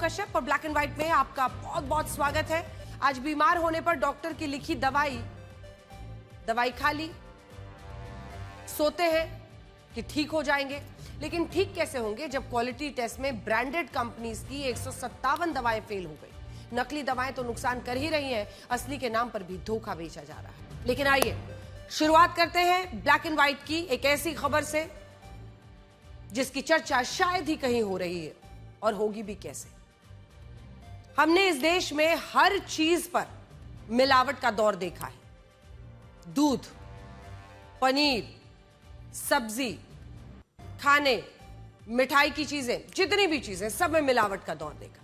कश्यप और black and white में आपका बहुत बहुत स्वागत है। आज बीमार होने पर डॉक्टर की लिखी दवाई खा ली, सोते हैं कि ठीक हो जाएंगे, लेकिन ठीक कैसे होंगे जब क्वालिटी टेस्ट में ब्रांडेड कंपनीज की 157 दवाएं फेल हो गई। नकली दवाएं तो नुकसान कर ही रही हैं, असली के नाम पर भी धोखा बेचा जा रहा है। लेकिन आइए शुरुआत करते हैं ब्लैक एंड व्हाइट की एक ऐसी खबर से जिसकी चर्चा शायद ही कहीं हो रही है, और होगी भी कैसे। हमने इस देश में हर चीज पर मिलावट का दौर देखा है। दूध, पनीर, सब्जी, खाने, मिठाई की चीजें, जितनी भी चीजें, सब में मिलावट का दौर देखा।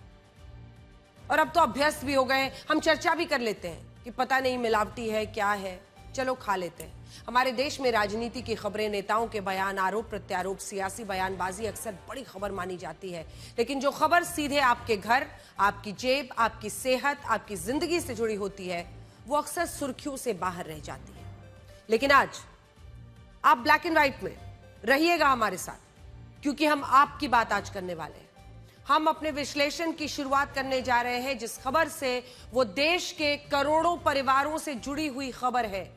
और अब तो अभ्यस्त भी हो गए, हम चर्चा भी कर लेते हैं कि पता नहीं मिलावटी है क्या है, चलो खा लेते हैं। हमारे देश में राजनीति की खबरें, नेताओं के बयान, आरोप प्रत्यारोप, सियासी बयानबाजी अक्सर बड़ी खबर मानी जाती है, लेकिन जो खबर सीधे आपके घर, आपकी जेब, आपकी सेहत, आपकी जिंदगी से जुड़ी होती है, वो अक्सर सुर्खियों से बाहर रह जाती है। लेकिन आज आप ब्लैक एंड व्हाइट में रहिएगा हमारे साथ, क्योंकि हम आपकी बात आज करने वाले हैं। हम अपने विश्लेषण की शुरुआत करने जा रहे हैं जिस खबर से वो देश के करोड़ों परिवारों से जुड़ी हुई खबर है।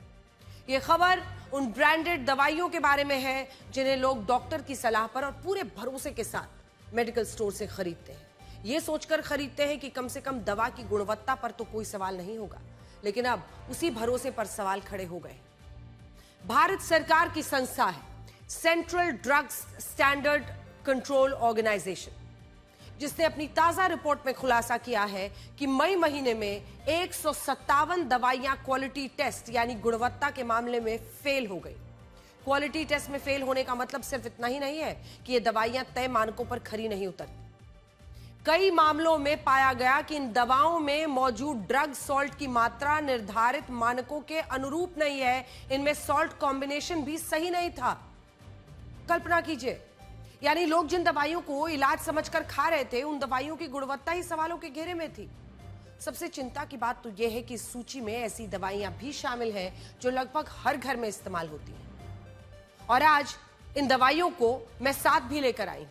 ये खबर उन ब्रांडेड दवाइयों के बारे में है जिन्हें लोग डॉक्टर की सलाह पर और पूरे भरोसे के साथ मेडिकल स्टोर से खरीदते हैं। ये सोचकर खरीदते हैं कि कम से कम दवा की गुणवत्ता पर तो कोई सवाल नहीं होगा, लेकिन अब उसी भरोसे पर सवाल खड़े हो गए। भारत सरकार की संस्था है central drugs standard control organisation, जिसने अपनी ताजा रिपोर्ट में खुलासा किया है कि मई महीने में 157 दवाइयां क्वालिटी टेस्ट यानी गुणवत्ता के मामले में फेल हो गई। क्वालिटी टेस्ट में फेल होने का मतलब सिर्फ इतना ही नहीं है कि ये दवाइयां तय मानकों पर खरी नहीं उतरती। कई मामलों में पाया गया कि इन दवाओं में मौजूद ड्रग सॉल्ट की मात्रा निर्धारित मानकों के अनुरूप नहीं है। इनमें सॉल्ट कॉम्बिनेशन भी सही नहीं था। कल्पना कीजिए, यानी लोग जिन दवाइयों को इलाज समझकर खा रहे थे, उन दवाइयों की गुणवत्ता ही सवालों के घेरे में थी। सबसे चिंता की बात तो यह है कि इस सूची में ऐसी दवाइयां भी शामिल हैं जो लगभग हर घर में इस्तेमाल होती हैं। और आज इन दवाइयों को मैं साथ भी लेकर आई हूं,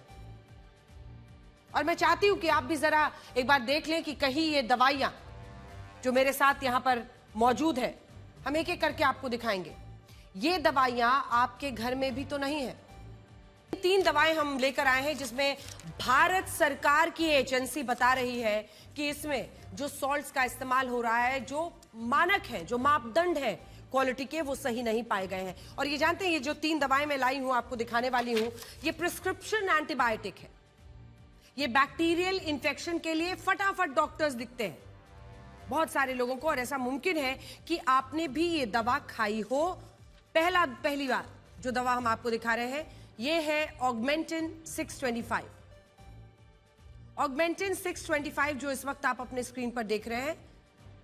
और मैं चाहती हूं कि आप भी जरा एक बार देख लें कि कहीं ये दवाइयां जो मेरे साथ यहां पर मौजूद है, हम एक एक करके आपको दिखाएंगे, ये दवाइयां आपके घर में भी तो नहीं है। 3 दवाएं हम लेकर आए हैं जिसमें भारत सरकार की एजेंसी बता रही है कि इसमें जो सॉल्ट्स का इस्तेमाल हो रहा है, जो मानक है, जो मापदंड है क्वालिटी के, वो सही नहीं पाए गए हैं। और ये जानते हैं, ये जो 3 दवाएं मैं लाई हूं, आपको दिखाने वाली हूं, ये प्रिस्क्रिप्शन एंटीबायोटिक है। ये बैक्टीरियल इंफेक्शन के लिए फटाफट डॉक्टर्स दिखते हैं बहुत सारे लोगों को, और ऐसा मुमकिन है कि आपने भी ये दवा खाई हो। पहली बार जो दवा हम आपको दिखा रहे हैं ये है ऑगमेंटिन 625। ऑगमेंटिन 625 जो इस वक्त आप अपने स्क्रीन पर देख रहे हैं,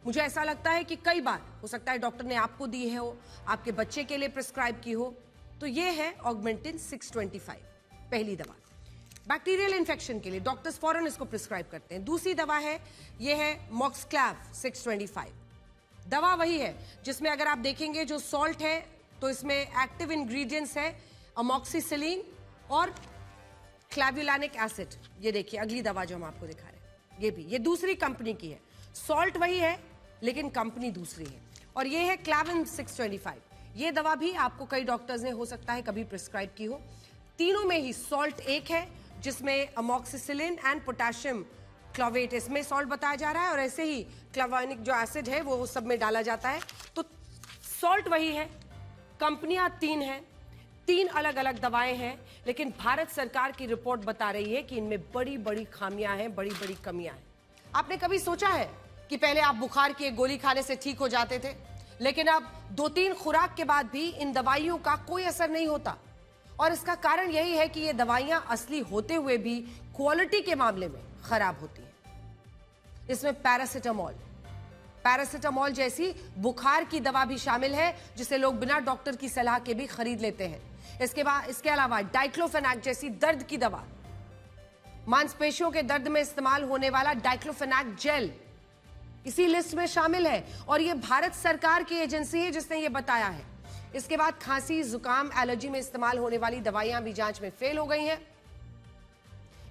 मुझे ऐसा लगता है कि कई बार हो सकता है डॉक्टर ने आपको दी है, हो आपके बच्चे के लिए प्रिस्क्राइब की हो। तो ये है ऑगमेंटिन 625, पहली दवा। बैक्टीरियल इंफेक्शन के लिए डॉक्टर्स फौरन इसको प्रिस्क्राइब करते हैं। दूसरी दवा है, ये है मॉक्सक्लैव 625। दवा वही है जिसमें अगर आप देखेंगे जो सॉल्ट है तो इसमें एक्टिव इंग्रेडिएंट्स है अमोक्सिसिलिन और क्लैवुलानिक एसिड। ये देखिए अगली दवा जो हम आपको दिखा रहे हैं, ये दूसरी कंपनी की है। सॉल्ट वही है लेकिन कंपनी दूसरी है। और ये है क्लैविन 625। ये दवा भी आपको कई डॉक्टर्स ने हो सकता है कभी प्रिस्क्राइब की हो। तीनों में ही सॉल्ट एक है जिसमें अमोक्सिसिलिन एंड पोटेशियम क्लोवेट, इसमें सॉल्ट बताया जा रहा है, और ऐसे ही क्लैवुलानिक जो एसिड है वो सब में डाला जाता है। तो सॉल्ट वही है, कंपनियां 3 हैं, 3 अलग अलग दवाएं हैं, लेकिन भारत सरकार की रिपोर्ट बता रही है कि इनमें बड़ी बड़ी खामियां हैं, बड़ी बड़ी कमियां हैं। आपने कभी सोचा है कि पहले आप बुखार की एक गोली खाने से ठीक हो जाते थे, लेकिन अब 2-3 खुराक के बाद भी इन दवाइयों का कोई असर नहीं होता? और इसका कारण यही है कि ये दवाइयां असली होते हुए भी क्वालिटी के मामले में खराब होती हैं। इसमें पैरासिटामोल जैसी बुखार की दवा भी शामिल है जिसे लोग बिना डॉक्टर की सलाह के भी खरीद लेते हैं। इसके अलावा डाइक्लोफेनाक जैसी दर्द की दवा, मांसपेशियों के दर्द में इस्तेमाल होने वाला डाइक्लोफेनाक जेल इसी लिस्ट में शामिल है, और यह भारत सरकार की एजेंसी है जिसने यह बताया है। इसके बाद खांसी, जुकाम, एलर्जी में इस्तेमाल होने वाली दवाइयां भी जांच में फेल हो गई हैं।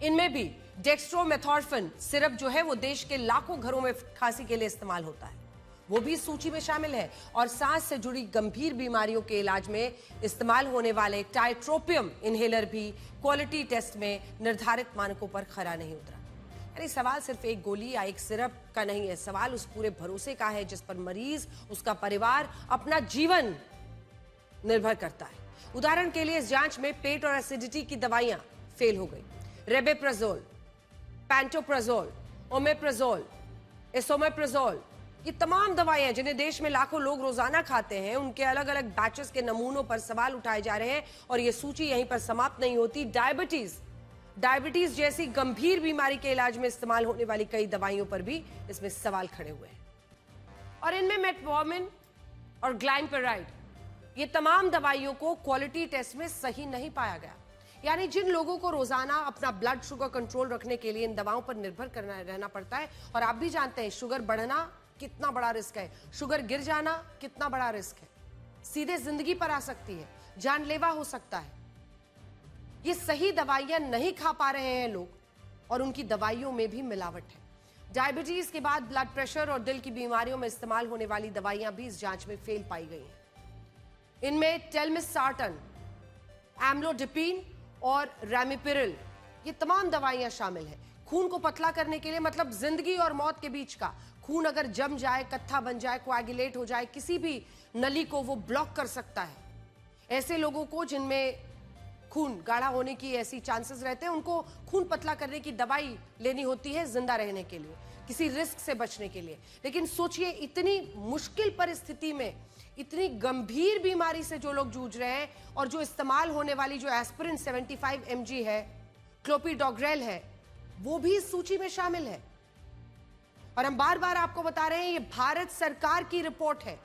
इनमें भी डेक्स्ट्रोमेथॉर्फिन सिरप जो है वो देश के लाखों घरों में खांसी के लिए इस्तेमाल होता है, वो भी सूची में शामिल है। और सांस से जुड़ी गंभीर बीमारियों के इलाज में इस्तेमाल होने वाले टाइट्रोपियम इनहेलर भी क्वालिटी टेस्ट में निर्धारित मानकों पर खरा नहीं उतरा। यानी सवाल सिर्फ एक गोली या एक सिरप का नहीं है, सवाल उस पूरे भरोसे का है जिस पर मरीज, उसका परिवार, अपना जीवन निर्भर करता है। उदाहरण के लिए इस जांच में पेट और एसिडिटी की दवाइयां फेल हो गई। रेबेप्राजोल, पैंटोप्राजोल, ओमेप्राजोल, एसोमेप्राजोल, ये तमाम दवाइयां जिन्हें देश में लाखों लोग रोजाना खाते हैं, उनके अलग अलग बैचेस के नमूनों पर सवाल उठाए जा रहे हैं। और ये सूची यहीं पर समाप्त नहीं होती। डायबिटीज जैसी गंभीर बीमारी के इलाज में इस्तेमाल होने वाली कई दवाइयों पर भी इसमें सवाल खड़े हुए हैं। और इनमें मेटफॉर्मिन और ग्लाइमपेराइड, ये तमाम दवाइयों को क्वालिटी टेस्ट में सही नहीं पाया गया। यानी जिन लोगों को रोजाना अपना ब्लड शुगर कंट्रोल रखने के लिए इन दवाओं पर निर्भर करना रहना पड़ता है, और आप भी जानते हैं शुगर बढ़ना कितना बड़ा रिस्क है, शुगर गिर जाना कितना बड़ा रिस्क है, सीधे जिंदगी पर आ सकती है, जानलेवा हो सकता है। ये सही दवाइयां नहीं खा पा रहे हैं लोग, और उनकी दवाइयों में भी मिलावट है। डायबिटीज के बाद ब्लड प्रेशर और दिल की बीमारियों में इस्तेमाल होने वाली दवाइयां भी इस जांच में फेल पाई गई हैं। इनमें टेलमिसार्टन, एम्लोडिपिन और रैमिपिरिल, ये तमाम दवाइयां शामिल हैं। खून को पतला करने के लिए, मतलब जिंदगी और मौत के बीच का खून अगर जम जाए, कत्था बन जाए, कोएगुलेट हो जाए, किसी भी नली को वो ब्लॉक कर सकता है। ऐसे लोगों को जिनमें खून गाढ़ा होने की ऐसी चांसेस रहते हैं, उनको खून पतला करने की दवाई लेनी होती है जिंदा रहने के लिए, किसी रिस्क से बचने के लिए। लेकिन सोचिए, इतनी मुश्किल परिस्थिति में, इतनी गंभीर बीमारी से जो लोग जूझ रहे हैं, और जो इस्तेमाल होने वाली जो एस्पिरिन 75 mg है, क्लोपिडोग्रेल है, वो भी इस सूची में शामिल है। और हम बार बार आपको बता रहे हैं, ये भारत सरकार की रिपोर्ट है,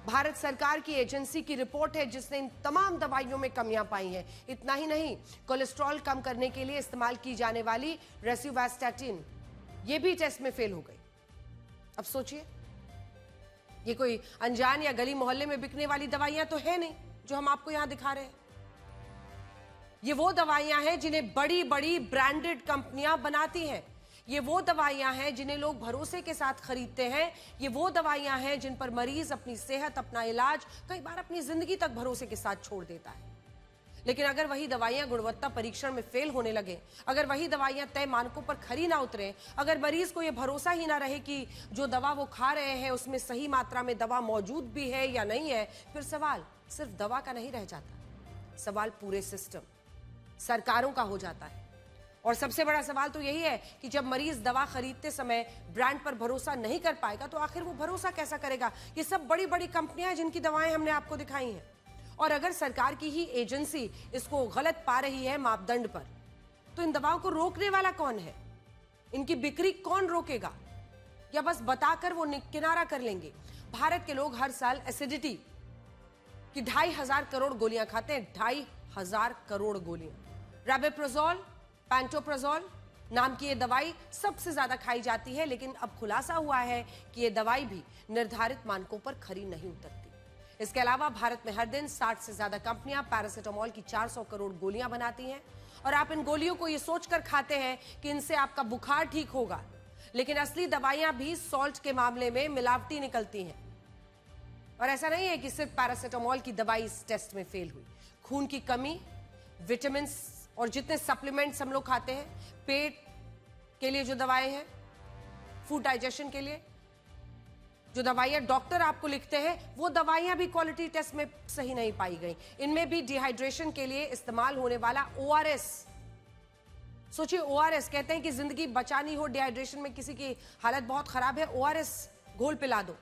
भारत सरकार की एजेंसी की रिपोर्ट है जिसने इन तमाम दवाइयों में कमियां पाई हैं। इतना ही नहीं, कोलेस्ट्रॉल कम करने के लिए इस्तेमाल की जाने वाली रेसिवास्टैटिन, ये भी टेस्ट में फेल हो गई। अब सोचिए, ये कोई अनजान या गली मोहल्ले में बिकने वाली दवाइयां तो है नहीं जो हम आपको यहां दिखा रहे हैं। ये वो दवाइयां हैं जिन्हें बड़ी बड़ी ब्रांडेड कंपनियां बनाती हैं। ये वो दवाइयां हैं जिन्हें लोग भरोसे के साथ खरीदते हैं। ये वो दवाइयां हैं जिन पर मरीज अपनी सेहत, अपना इलाज, कई बार अपनी जिंदगी तक भरोसे के साथ छोड़ देता है। लेकिन अगर वही दवाइयां गुणवत्ता परीक्षण में फेल होने लगे, अगर वही दवाइयां तय मानकों पर खरी ना उतरे, अगर मरीज को यह भरोसा ही ना रहे कि जो दवा वो खा रहे हैं उसमें सही मात्रा में दवा मौजूद भी है या नहीं है, फिर सवाल सिर्फ दवा का नहीं रह जाता, सवाल पूरे सिस्टम, सरकारों का हो जाता है। और सबसे बड़ा सवाल तो यही है कि जब मरीज दवा खरीदते समय ब्रांड पर भरोसा नहीं कर पाएगा, तो आखिर वो भरोसा कैसा करेगा? ये सब बड़ी बड़ी कंपनियां हैं जिनकी दवाएं हमने आपको दिखाई हैं। और अगर सरकार की ही एजेंसी इसको गलत पा रही है मापदंड पर, तो इन दवाओं को रोकने वाला कौन है? इनकी बिक्री कौन रोकेगा? या बस बताकर वो किनारा कर लेंगे? भारत के लोग हर साल एसिडिटी की 2500 करोड़ गोलियां खाते हैं, 2500 करोड़ गोलियां। रेबेप्राजोल, पैंटोप्राजोल नाम की ये दवाई सबसे ज्यादा खाई जाती है, लेकिन अब खुलासा हुआ है कि ये दवाई भी निर्धारित मानकों पर खरी नहीं उतरती। इसके अलावा भारत में हर दिन 60 से ज्यादा कंपनियां पैरासीटामोल की 400 करोड़ गोलियां बनाती हैं, और आप इन गोलियों को ये सोचकर खाते हैं कि इनसे आपका बुखार ठीक होगा, लेकिन असली दवाइयां भी सॉल्ट के मामले में मिलावटी निकलती हैं। और ऐसा नहीं है कि सिर्फ पैरासीटामोल की दवाई इस टेस्ट में फेल हुई। खून की कमी, विटामिन और जितने सप्लीमेंट्स हम लोग खाते हैं, पेट के लिए जो दवाएं हैं, फूड डाइजेशन के लिए जो दवाइयां डॉक्टर आपको लिखते हैं, वो दवाइयां भी क्वालिटी टेस्ट में सही नहीं पाई गई। इनमें भी डिहाइड्रेशन के लिए इस्तेमाल होने वाला ORS, सोचिए ORS, कहते हैं कि जिंदगी बचानी हो, डिहाइड्रेशन में किसी की हालत बहुत खराब है, ORS घोल पिला दो।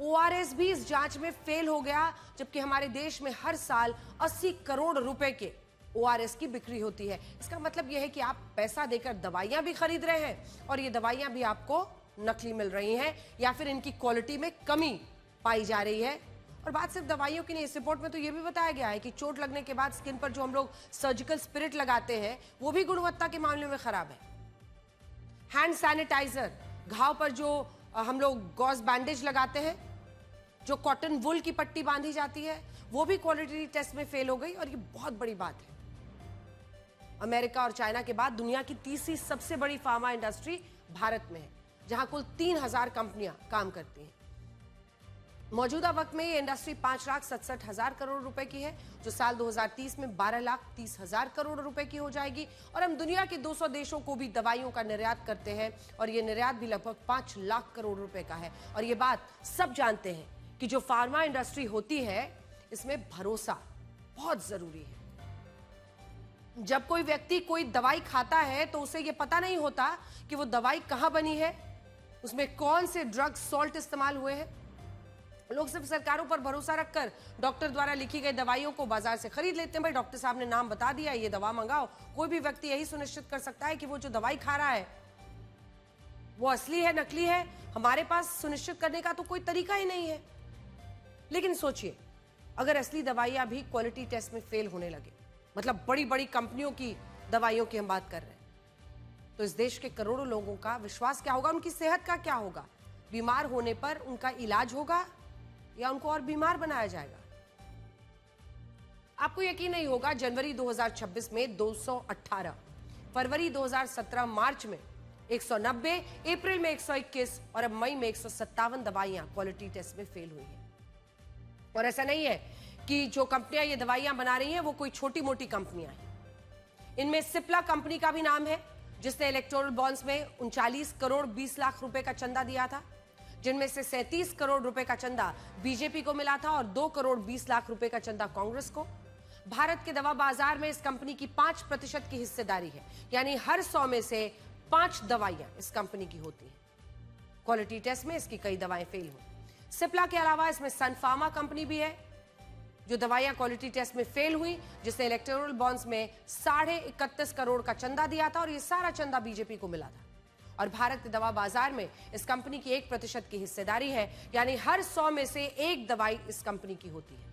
ORS भी इस जांच में फेल हो गया, जबकि हमारे देश में हर साल 80 करोड़ रुपए के ORS की बिक्री होती है। इसका मतलब यह है कि आप पैसा देकर दवाइयां भी खरीद रहे हैं, और ये दवाइयां भी आपको नकली मिल रही हैं, या फिर इनकी क्वालिटी में कमी पाई जा रही है। और बात सिर्फ दवाइयों की नहीं, इस रिपोर्ट में तो यह भी बताया गया है कि चोट लगने के बाद स्किन पर जो हम लोग सर्जिकल स्पिरिट लगाते हैं, वो भी गुणवत्ता के मामले में खराब है। हैंड सैनिटाइजर, घाव पर जो हम लोग गॉज बैंडेज लगाते हैं, जो कॉटन वुल की पट्टी बांधी जाती है, वो भी क्वालिटी टेस्ट में फेल हो गई। और ये बहुत बड़ी बात है, अमेरिका और चाइना के बाद दुनिया की तीसरी सबसे बड़ी फार्मा इंडस्ट्री भारत में है, जहां कुल 3000 कंपनियां काम करती हैं। मौजूदा वक्त में ये इंडस्ट्री 5,67,000 करोड़ रुपए की है, जो साल 2030 में 12,30,000 करोड़ रुपए की हो जाएगी। और हम दुनिया के 200 देशों को भी दवाइयों का निर्यात करते हैं और ये निर्यात भी लगभग 5 लाख करोड़ रुपए का है। और ये बात सब जानते हैं कि जो फार्मा इंडस्ट्री होती है, इसमें भरोसा बहुत जरूरी है। जब कोई व्यक्ति कोई दवाई खाता है तो उसे ये पता नहीं होता कि वो दवाई कहां बनी है, उसमें कौन से ड्रग सॉल्ट इस्तेमाल हुए हैं। लोग सिर्फ सरकारों पर भरोसा रखकर डॉक्टर द्वारा लिखी गई दवाइयों को बाजार से खरीद लेते हैं। भाई डॉक्टर साहब ने नाम बता दिया, ये दवा मंगाओ। कोई भी व्यक्ति यही सुनिश्चित कर सकता है कि वो जो दवाई खा रहा है वो असली है, नकली है। हमारे पास सुनिश्चित करने का तो कोई तरीका ही नहीं है। लेकिन सोचिए, अगर असली दवाइयां भी क्वालिटी टेस्ट में फेल होने लगे, मतलब बड़ी बड़ी कंपनियों की दवाइयों की हम बात कर रहे हैं, तो इस देश के करोड़ों लोगों का विश्वास क्या होगा, उनकी सेहत का क्या होगा? बीमार होने पर उनका इलाज होगा या उनको और बीमार बनाया जाएगा? आपको यकीन नहीं होगा, जनवरी 2026 में 218, फरवरी 2017 मार्च में 190, अप्रैल में 121 और अब मई में 157 दवाइयां क्वालिटी टेस्ट में फेल हुई हैं। और ऐसा नहीं है कि जो कंपनियां ये दवाइयां बना रही हैं वो कोई छोटी मोटी कंपनियां हैं। इनमें सिप्ला कंपनी का भी नाम है, जिसने इलेक्टोरल बॉन्ड्स में 39 करोड़ 20 लाख रुपए का चंदा दिया था, जिनमें से 37 करोड़ रुपए का चंदा बीजेपी को मिला था और 2 करोड़ 20 लाख रुपए का चंदा कांग्रेस को। भारत के दवा बाजार में इस कंपनी की 5% की हिस्सेदारी है, यानी हर 100 में से 5 दवाइयां इस कंपनी की होती हैं। क्वालिटी टेस्ट में इसकी कई दवाएं फेल हुई। सिप्ला के अलावा इसमें सन फार्मा कंपनी भी है, जो दवाइयां क्वालिटी टेस्ट में फेल हुई, जिसने इलेक्टोरल बॉन्ड्स में 31.5 करोड़ का चंदा दिया था और ये सारा चंदा बीजेपी को मिला था। और भारत के दवा बाजार में इस कंपनी की 1% की हिस्सेदारी है, यानी हर 100 में से 1 दवाई इस कंपनी की होती है।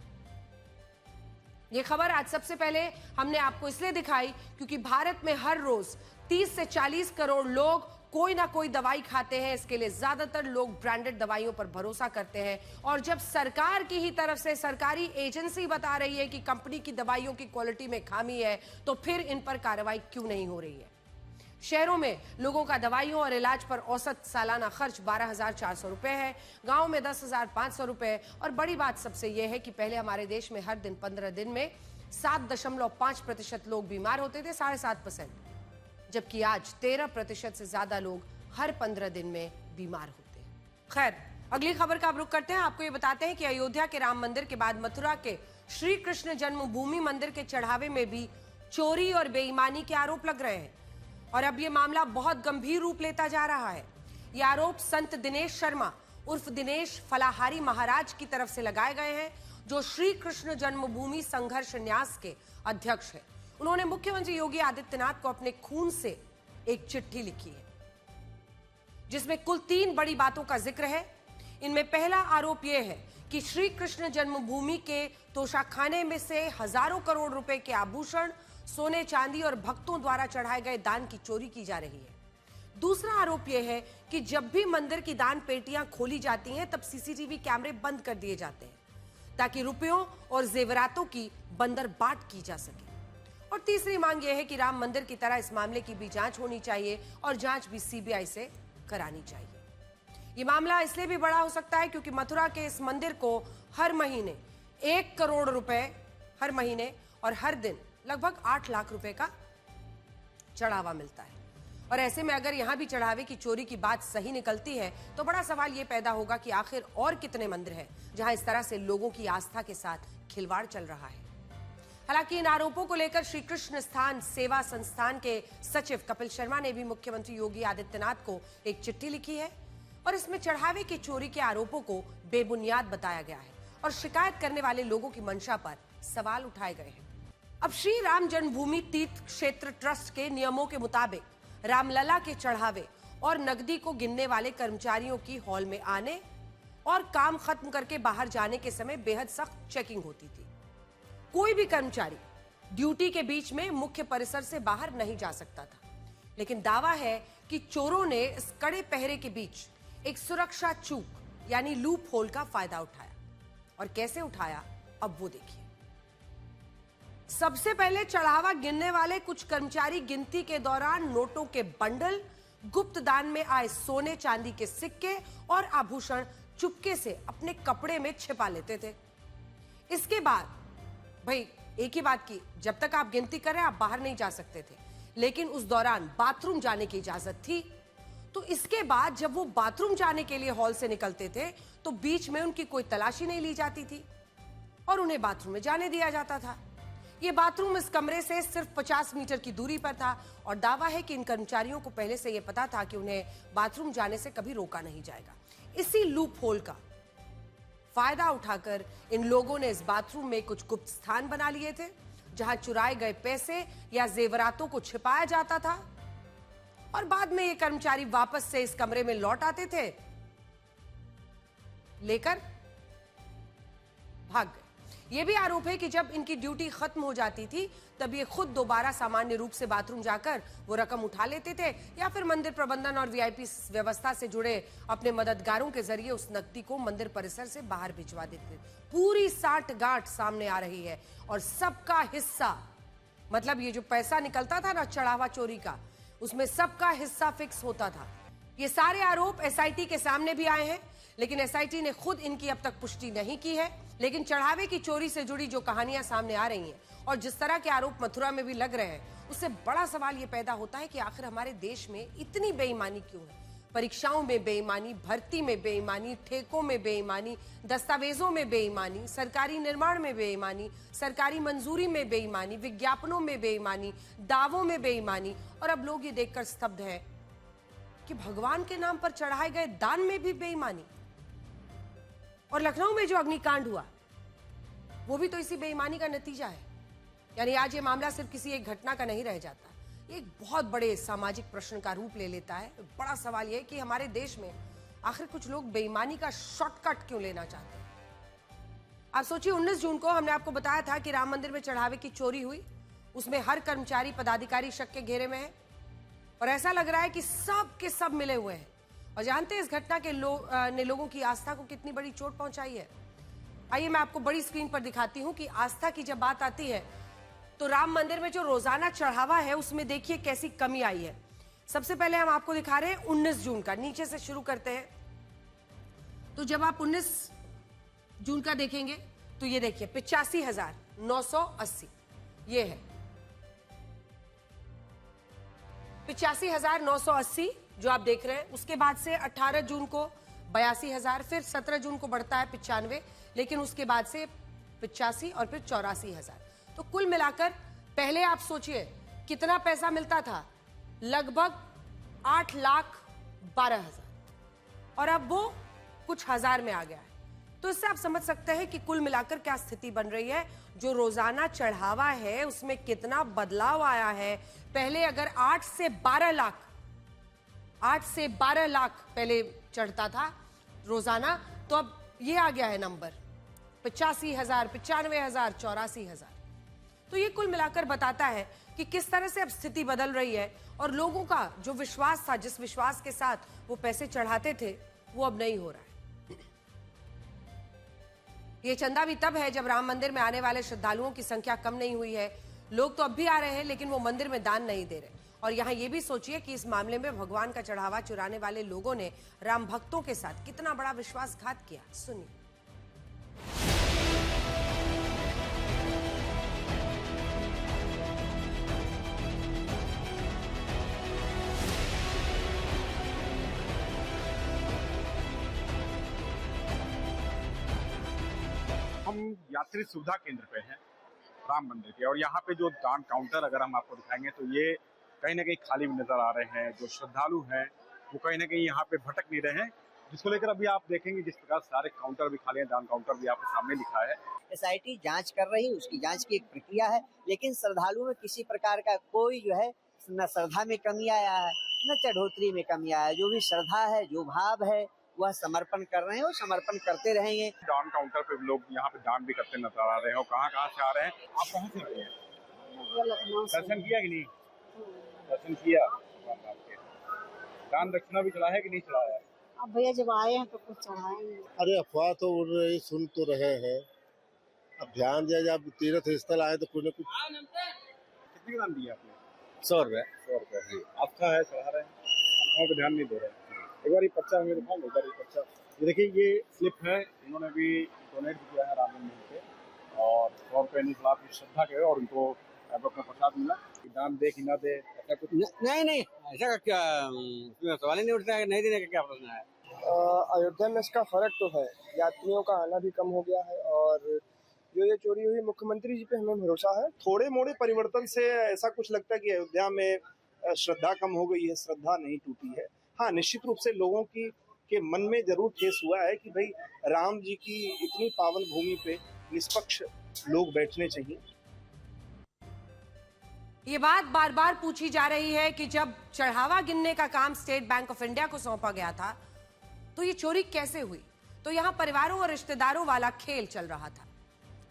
यह खबर आज सबसे पहले हमने आपको इसलिए दिखाई क्योंकि भारत में हर रोज 30 से 40 करोड़ लोग कोई ना कोई दवाई खाते हैं। इसके लिए ज्यादातर लोग ब्रांडेड दवाइयों पर भरोसा करते हैं। और जब सरकार की ही तरफ से सरकारी एजेंसी बता रही है कि कंपनी की दवाइयों की क्वालिटी में खामी है, तो फिर इन पर कार्रवाई क्यों नहीं हो रही है? शहरों में लोगों का दवाइयों और इलाज पर औसत सालाना खर्च 12,400 रुपए है, गांव में 10,500 रुपए। और बड़ी बात सबसे यह है कि पहले हमारे देश में हर दिन 15 दिन में 7.5% लोग बीमार होते थे, 7.5%, जबकि आज 13% से ज्यादा लोग हर 15 दिन में बीमार होते हैं। खैर, अगली खबर का अब रुख करते हैं। आपको ये बताते हैं कि अयोध्या के राम मंदिर के बाद मथुरा के श्री कृष्ण जन्मभूमि मंदिर के चढ़ावे में भी चोरी और बेईमानी के आरोप लग रहे हैं और अब ये मामला बहुत गंभीर रूप लेता जा रहा है। ये आरोप संत दिनेश शर्मा उर्फ दिनेश फलाहारी महाराज की तरफ से लगाए गए हैं, जो श्री कृष्ण जन्मभूमि संघर्ष न्यास के अध्यक्ष हैं। उन्होंने मुख्यमंत्री योगी आदित्यनाथ को अपने खून से एक चिट्ठी लिखी है, जिसमें कुल 3 बड़ी बातों का जिक्र है। इनमें पहला आरोप यह है कि श्री कृष्ण जन्मभूमि के तोशाखाने में से हजारों करोड़ रुपए के आभूषण, सोने चांदी और भक्तों द्वारा चढ़ाए गए दान की चोरी की जा रही है। दूसरा आरोप यह है कि जब भी मंदिर की दान पेटियां खोली जाती हैं, तब सीसीटीवी कैमरे बंद कर दिए जाते हैं ताकि रुपयों और जेवरातों की बंदरबाट की जा सके। और तीसरी मांग यह है कि राम मंदिर की तरह इस मामले की भी जांच होनी चाहिए और जांच भी सीबीआई से करानी चाहिए। यह मामला इसलिए भी बड़ा हो सकता है क्योंकि मथुरा के इस मंदिर को हर महीने 1 करोड़ रुपए हर महीने और हर दिन लगभग 8 लाख रुपए का चढ़ावा मिलता है। और ऐसे में अगर यहां भी चढ़ावे की चोरी की बात सही निकलती है तो बड़ा सवाल यह पैदा होगा कि आखिर और कितने मंदिर हैं जहां इस तरह से लोगों की आस्था के साथ खिलवाड़ चल रहा है। हालांकि इन आरोपों को लेकर श्री कृष्ण स्थान सेवा संस्थान के सचिव कपिल शर्मा ने भी मुख्यमंत्री योगी आदित्यनाथ को एक चिट्ठी लिखी है और इसमें चढ़ावे की चोरी के आरोपों को बेबुनियाद बताया गया है और शिकायत करने वाले लोगों की मंशा पर सवाल उठाए गए हैं। अब श्री राम जन्मभूमि तीर्थ क्षेत्र ट्रस्ट के नियमों के मुताबिक रामलला के चढ़ावे और नकदी को गिनने वाले कर्मचारियों की हॉल में आने और काम खत्म करके बाहर जाने के समय बेहद सख्त चेकिंग होती थी। कोई भी कर्मचारी ड्यूटी के बीच में मुख्य परिसर से बाहर नहीं जा सकता था। लेकिन दावा है कि चोरों ने इस कड़े पहरे के बीच एक सुरक्षा चूक यानी लूप होल का फायदा उठाया। और कैसे उठाया, अब वो देखिए। सबसे पहले चढ़ावा गिनने वाले कुछ कर्मचारी गिनती के दौरान नोटों के बंडल, गुप्त दान में आए सोने चांदी के सिक्के और आभूषण चुपके से अपने कपड़े में छिपा लेते थे। इसके बाद भाई एक ही बात की, जब तक आप गिनती कर रहे हैं आप बाहर नहीं जा सकते थे, लेकिन उस दौरान बाथरूम जाने की इजाजत थी। तो इसके बाद जब वो बाथरूम जाने के लिए हॉल से निकलते थे तो बीच में उनकी कोई तलाशी नहीं ली जाती थी और उन्हें बाथरूम में जाने दिया जाता था। ये बाथरूम इस कमरे से सिर्फ 50 मीटर की दूरी पर था और दावा है कि इन कर्मचारियों को पहले से यह पता था कि उन्हें बाथरूम जाने से कभी रोका नहीं जाएगा। इसी लूप होल का फायदा उठाकर इन लोगों ने इस बाथरूम में कुछ गुप्त स्थान बना लिए थे जहां चुराए गए पैसे या जेवरातों को छिपाया जाता था और बाद में ये कर्मचारी वापस से इस कमरे में लौट आते थे, लेकर भाग गए। यह भी आरोप है कि जब इनकी ड्यूटी खत्म हो जाती थी तब ये खुद दोबारा सामान्य रूप से बाथरूम जाकर वो रकम उठा लेते थे या फिर मंदिर प्रबंधन और वीआईपी व्यवस्था से जुड़े अपने मददगारों के जरिए उस नकदी को मंदिर परिसर से बाहर भिजवा देते थे। पूरी साठ गांठ सामने आ रही है और सबका हिस्सा, मतलब ये जो पैसा निकलता था ना चढ़ावा चोरी का, उसमें सबका हिस्सा फिक्स होता था। ये सारे आरोप एसआईटी के सामने भी आए हैं, लेकिन एसआईटी ने खुद इनकी अब तक पुष्टि नहीं की है। लेकिन चढ़ावे की चोरी से जुड़ी जो कहानियां सामने आ रही हैं और जिस तरह के आरोप मथुरा में भी लग रहे हैं, उससे बड़ा सवाल यह पैदा होता है कि आखिर हमारे देश में इतनी बेईमानी क्यों है। परीक्षाओं में बेईमानी, भर्ती में बेईमानी, ठेकों में बेईमानी, दस्तावेजों में बेईमानी, सरकारी निर्माण में बेईमानी, सरकारी मंजूरी में बेईमानी, विज्ञापनों में बेईमानी, दावों में बेईमानी, और अब लोग ये देखकर स्तब्ध हैं कि भगवान के नाम पर चढ़ाए गए दान में भी बेईमानी। और लखनऊ में जो अग्निकांड हुआ वो भी तो इसी बेईमानी का नतीजा है। यानी आज ये मामला सिर्फ किसी एक घटना का नहीं रह जाता, ये एक बहुत बड़े सामाजिक प्रश्न का रूप ले लेता है। बड़ा सवाल यह है कि हमारे देश में आखिर कुछ लोग बेईमानी का शॉर्टकट क्यों लेना चाहते हैं। आप सोचिए, 19 जून को हमने आपको बताया था कि राम मंदिर में चढ़ावे की चोरी हुई, उसमें हर कर्मचारी पदाधिकारी शक के घेरे में है और ऐसा लग रहा है कि सब के सब मिले हुए हैं। और जानते हैं इस घटना के ने लोगों की आस्था को कितनी बड़ी चोट पहुंचाई है। आइए मैं आपको बड़ी स्क्रीन पर दिखाती हूं कि आस्था की जब बात आती है तो राम मंदिर में जो रोजाना चढ़ावा है उसमें देखिए कैसी कमी आई है। सबसे पहले हम आपको दिखा रहे हैं 19 जून का, नीचे से शुरू करते हैं। तो जब आप 19 जून का देखेंगे तो ये देखिए 85,980 ये है 85,980 जो आप देख रहे हैं। उसके बाद से 18 जून को 82,000, फिर 17 जून को बढ़ता है 95, लेकिन उसके बाद से 85 और फिर 84,000। तो कुल मिलाकर पहले आप सोचिए कितना पैसा मिलता था, लगभग 8,12,000 और अब वो कुछ हजार में आ गया है। तो इससे आप समझ सकते हैं कि कुल मिलाकर क्या स्थिति बन रही है। जो रोजाना चढ़ावा है उसमें कितना बदलाव आया है। पहले अगर 8 से 12 लाख पहले चढ़ता था रोजाना, तो अब ये आ गया है नंबर 85,000, 95,000, 84,000। तो ये कुल मिलाकर बताता है कि किस तरह से अब स्थिति बदल रही है और लोगों का जो विश्वास था, जिस विश्वास के साथ वो पैसे चढ़ाते थे, वो अब नहीं हो रहा है। ये चंदा भी तब है जब राम मंदिर में आने वाले श्रद्धालुओं की संख्या कम नहीं हुई है। लोग तो अब भी आ रहे हैं लेकिन वो मंदिर में दान नहीं दे रहे। और यहाँ ये भी सोचिए कि इस मामले में भगवान का चढ़ावा चुराने वाले लोगों ने राम भक्तों के साथ कितना बड़ा विश्वासघात किया। सुनिए। हम यात्री सुविधा केंद्र पे हैं राम मंदिर के, और यहाँ पे जो दान काउंटर अगर हम आपको दिखाएंगे तो ये कहीं ना कहीं खाली भी नजर आ रहे हैं। जो श्रद्धालु हैं वो कहीं ना कहीं यहाँ पे भटक नहीं रहे हैं, जिसको लेकर अभी आप देखेंगे जिस प्रकार सारे काउंटर भी खाली हैं, दान काउंटर भी आपके सामने लिखा है। एसआईटी जांच कर रही है, उसकी जांच की एक प्रक्रिया है, लेकिन श्रद्धालुओं में किसी प्रकार का कोई जो है न श्रद्धा में कमी आया है न चढ़ोतरी में कमी आया है। जो भी श्रद्धा है, जो भाव है, वह समर्पण कर रहे हैं और समर्पण करते रहेंगे। दान काउंटर पे लोग यहाँ पे दान भी करते नजर आ रहे हैं। और कहाँ से आ रहे हैं? आप कहाँ से आए हैं? दर्शन किया कि नहीं? दर्शन किया। दान दक्षिणा भी चढ़ाया है कि नहीं चढ़ाया? अब भैया जब आए हैं तो कुछ चढ़ाएंगे। अरे अफवाह तो उड़ रही, सुन तो रहे हैं। अब ध्यान दिया जाए, अब तीर्थ स्थल आए तो कुछ न कुछ। कितने का दाम दिया आपने? 100 रुपये। 100 रुपये। आपका है, चढ़ा रहे हैं, आपको पे ध्यान नहीं दे रहे हैं। एक बार ये पर्चा हमें दिखाओगे? एक बार ये पर्चा, ये देखिए, ये स्लिप है, इन्होंने भी डोनेट किया है राम मंदिर पे, और 100 रुपये नहीं, थोड़ा आपकी श्रद्धा के, और उनको अपना प्रसाद मिला कि दान दे कि ना दे, ऐसा कुछ नहीं ऐसा का क्या सवाल ही नहीं उठता है, नहीं देने का क्या प्रश्न है। अयोध्या में इसका फर्क तो है, यात्रियों का आना भी कम हो गया है, और जो ये चोरी हुई, मुख्यमंत्री जी पे हमें भरोसा है। थोड़े मोड़े परिवर्तन से ऐसा कुछ लगता है कि अयोध्या में श्रद्धा कम हो गई है, श्रद्धा नहीं टूटी है। हाँ, निश्चित रूप से लोगों के मन में जरूर ठेस हुआ है कि भाई राम जी की इतनी पावन भूमि पे निष्पक्ष लोग बैठने चाहिए। ये बात बार बार पूछी जा रही है कि जब चढ़ावा गिनने का काम स्टेट बैंक ऑफ इंडिया को सौंपा गया था तो ये चोरी कैसे हुई। तो यहां परिवारों और रिश्तेदारों वाला खेल चल रहा था।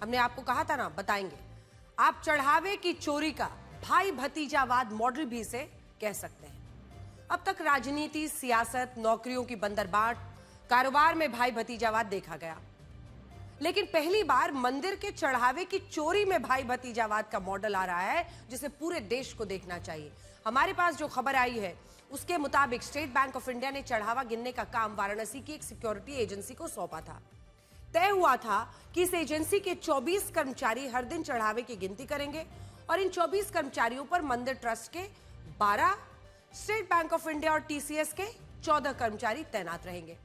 हमने आपको कहा था ना, बताएंगे। आप चढ़ावे की चोरी का भाई भतीजावाद मॉडल भी इसे कह सकते हैं। अब तक राजनीति, सियासत, नौकरियों की बंदरबाट, कारोबार में भाई भतीजावाद देखा गया, लेकिन पहली बार मंदिर के चढ़ावे की चोरी में भाई भतीजावाद का मॉडल आ रहा है, जिसे पूरे देश को देखना चाहिए। हमारे पास जो खबर आई है उसके मुताबिक स्टेट बैंक ऑफ इंडिया ने चढ़ावा गिनने का काम वाराणसी की एक सिक्योरिटी एजेंसी को सौंपा था। तय हुआ था कि इस एजेंसी के 24 कर्मचारी हर दिन चढ़ावे की गिनती करेंगे और इन 24 कर्मचारियों पर मंदिर ट्रस्ट के 12, स्टेट बैंक ऑफ इंडिया और टीसीएस के 14 कर्मचारी तैनात रहेंगे।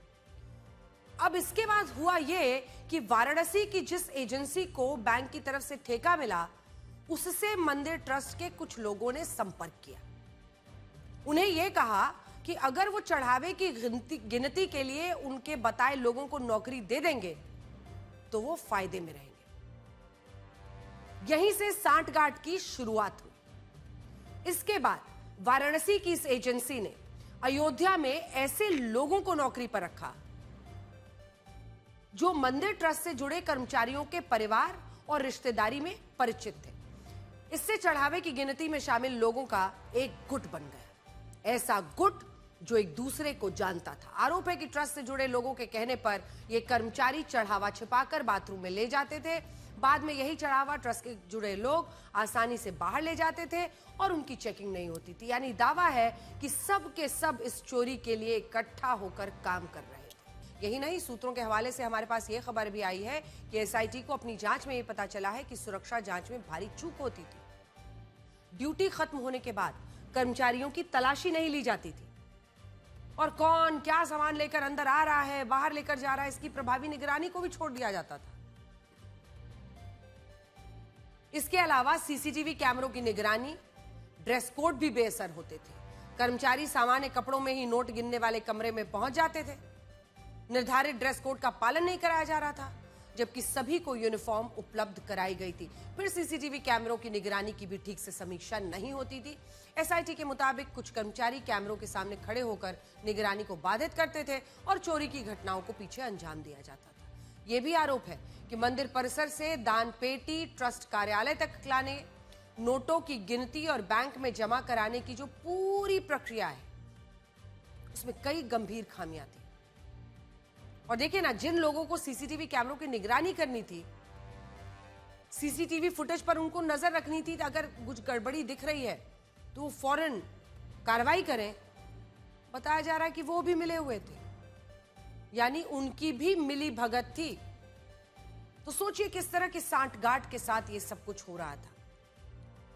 अब इसके बाद हुआ यह कि वाराणसी की जिस एजेंसी को बैंक की तरफ से ठेका मिला, उससे मंदिर ट्रस्ट के कुछ लोगों ने संपर्क किया। उन्हें यह कहा कि अगर वो चढ़ावे की गिनती के लिए उनके बताए लोगों को नौकरी दे देंगे तो वो फायदे में रहेंगे। यहीं से सांठगांठ की शुरुआत हुई। इसके बाद वाराणसी की इस एजेंसी ने अयोध्या में ऐसे लोगों को नौकरी पर रखा जो मंदिर ट्रस्ट से जुड़े कर्मचारियों के परिवार और रिश्तेदारी में परिचित थे। इससे चढ़ावे की गिनती में शामिल लोगों का एक गुट बन गया, ऐसा गुट जो एक दूसरे को जानता था। आरोप है कि ट्रस्ट से जुड़े लोगों के कहने पर ये कर्मचारी चढ़ावा छिपाकर बाथरूम में ले जाते थे। बाद में यही चढ़ावा ट्रस्ट के जुड़े लोग आसानी से बाहर ले जाते थे और उनकी चेकिंग नहीं होती थी। यानी दावा है कि सब के सब इस चोरी के लिए इकट्ठा होकर काम कर रहे थे। यही नहीं, सूत्रों के हवाले से हमारे पास यह खबर भी आई है कि एसआईटी को अपनी जांच में यह पता चला है कि सुरक्षा जांच में भारी चूक होती थी। ड्यूटी खत्म होने के बाद कर्मचारियों की तलाशी नहीं ली जाती थी और कौन क्या सामान लेकर अंदर आ रहा है, बाहर लेकर जा रहा है, इसकी प्रभावी निगरानी को भी छोड़ दिया जाता था। इसके अलावा सीसीटीवी कैमरों की निगरानी, ड्रेस कोड भी बेअसर होते थे। कर्मचारी सामान्य कपड़ों में ही नोट गिनने वाले कमरे में पहुंच जाते थे। निर्धारित ड्रेस कोड का पालन नहीं कराया जा रहा था, जबकि सभी को यूनिफॉर्म उपलब्ध कराई गई थी। फिर सीसीटीवी कैमरों की निगरानी की भी ठीक से समीक्षा नहीं होती थी। एसआईटी के मुताबिक कुछ कर्मचारी कैमरों के सामने खड़े होकर निगरानी को बाधित करते थे और चोरी की घटनाओं को पीछे अंजाम दिया जाता था। यह भी आरोप है कि मंदिर परिसर से दान पेटी, ट्रस्ट कार्यालय तक लाने, नोटों की गिनती और बैंक में जमा कराने की जो पूरी प्रक्रिया है, उसमें कई गंभीर खामियां थी। और देखिए ना, जिन लोगों को सीसीटीवी कैमरों की निगरानी करनी थी, सीसीटीवी फुटेज पर उनको नजर रखनी थी, अगर कुछ गड़बड़ी दिख रही है तो वो फौरन कार्रवाई करें, बताया जा रहा है कि वो भी मिले हुए थे, यानी उनकी भी मिली भगत थी। तो सोचिए किस तरह की सांठगांठ के साथ ये सब कुछ हो रहा था।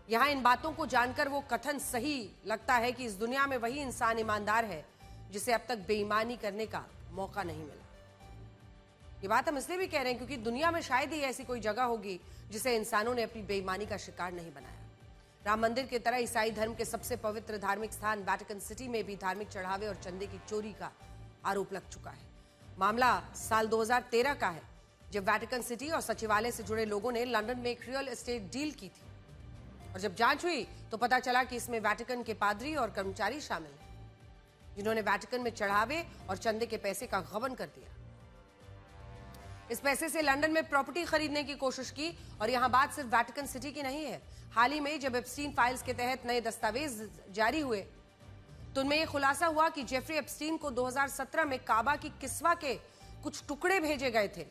यहां इन बातों को जानकर वो कथन सही लगता है कि इस दुनिया में वही इंसान ईमानदार है जिसे अब तक बेईमानी करने का मौका नहीं मिला। ये बात हम इसलिए भी कह रहे हैं क्योंकि दुनिया में शायद ही ऐसी कोई जगह होगी जिसे इंसानों ने अपनी बेईमानी का शिकार नहीं बनाया। राम मंदिर की तरह ईसाई धर्म के सबसे पवित्र धार्मिक स्थान वेटिकन सिटी में भी धार्मिक चढ़ावे और चंदे की चोरी का आरोप लग चुका है। मामला साल 2013 का है, जब वेटिकन सिटी और सचिवालय से जुड़े लोगों ने लंदन में एक रियल एस्टेट डील की थी और जब जांच हुई तो पता चला कि इसमें वेटिकन के पादरी और कर्मचारी शामिल हैं, जिन्होंने वेटिकन में चढ़ावे और चंदे के पैसे का गबन कर दिया। इस पैसे से लंदन में प्रॉपर्टी खरीदने की कोशिश की और यहां बात सिर्फ वेटिकन सिटी की नहीं है। हाल ही में जब एप्स्टीन फाइल्स के तहत नए दस्तावेज जारी हुए तो उनमें यह खुलासा हुआ कि जेफरी एप्स्टीन को 2017 में काबा की किस्वा के कुछ टुकड़े भेजे गए थे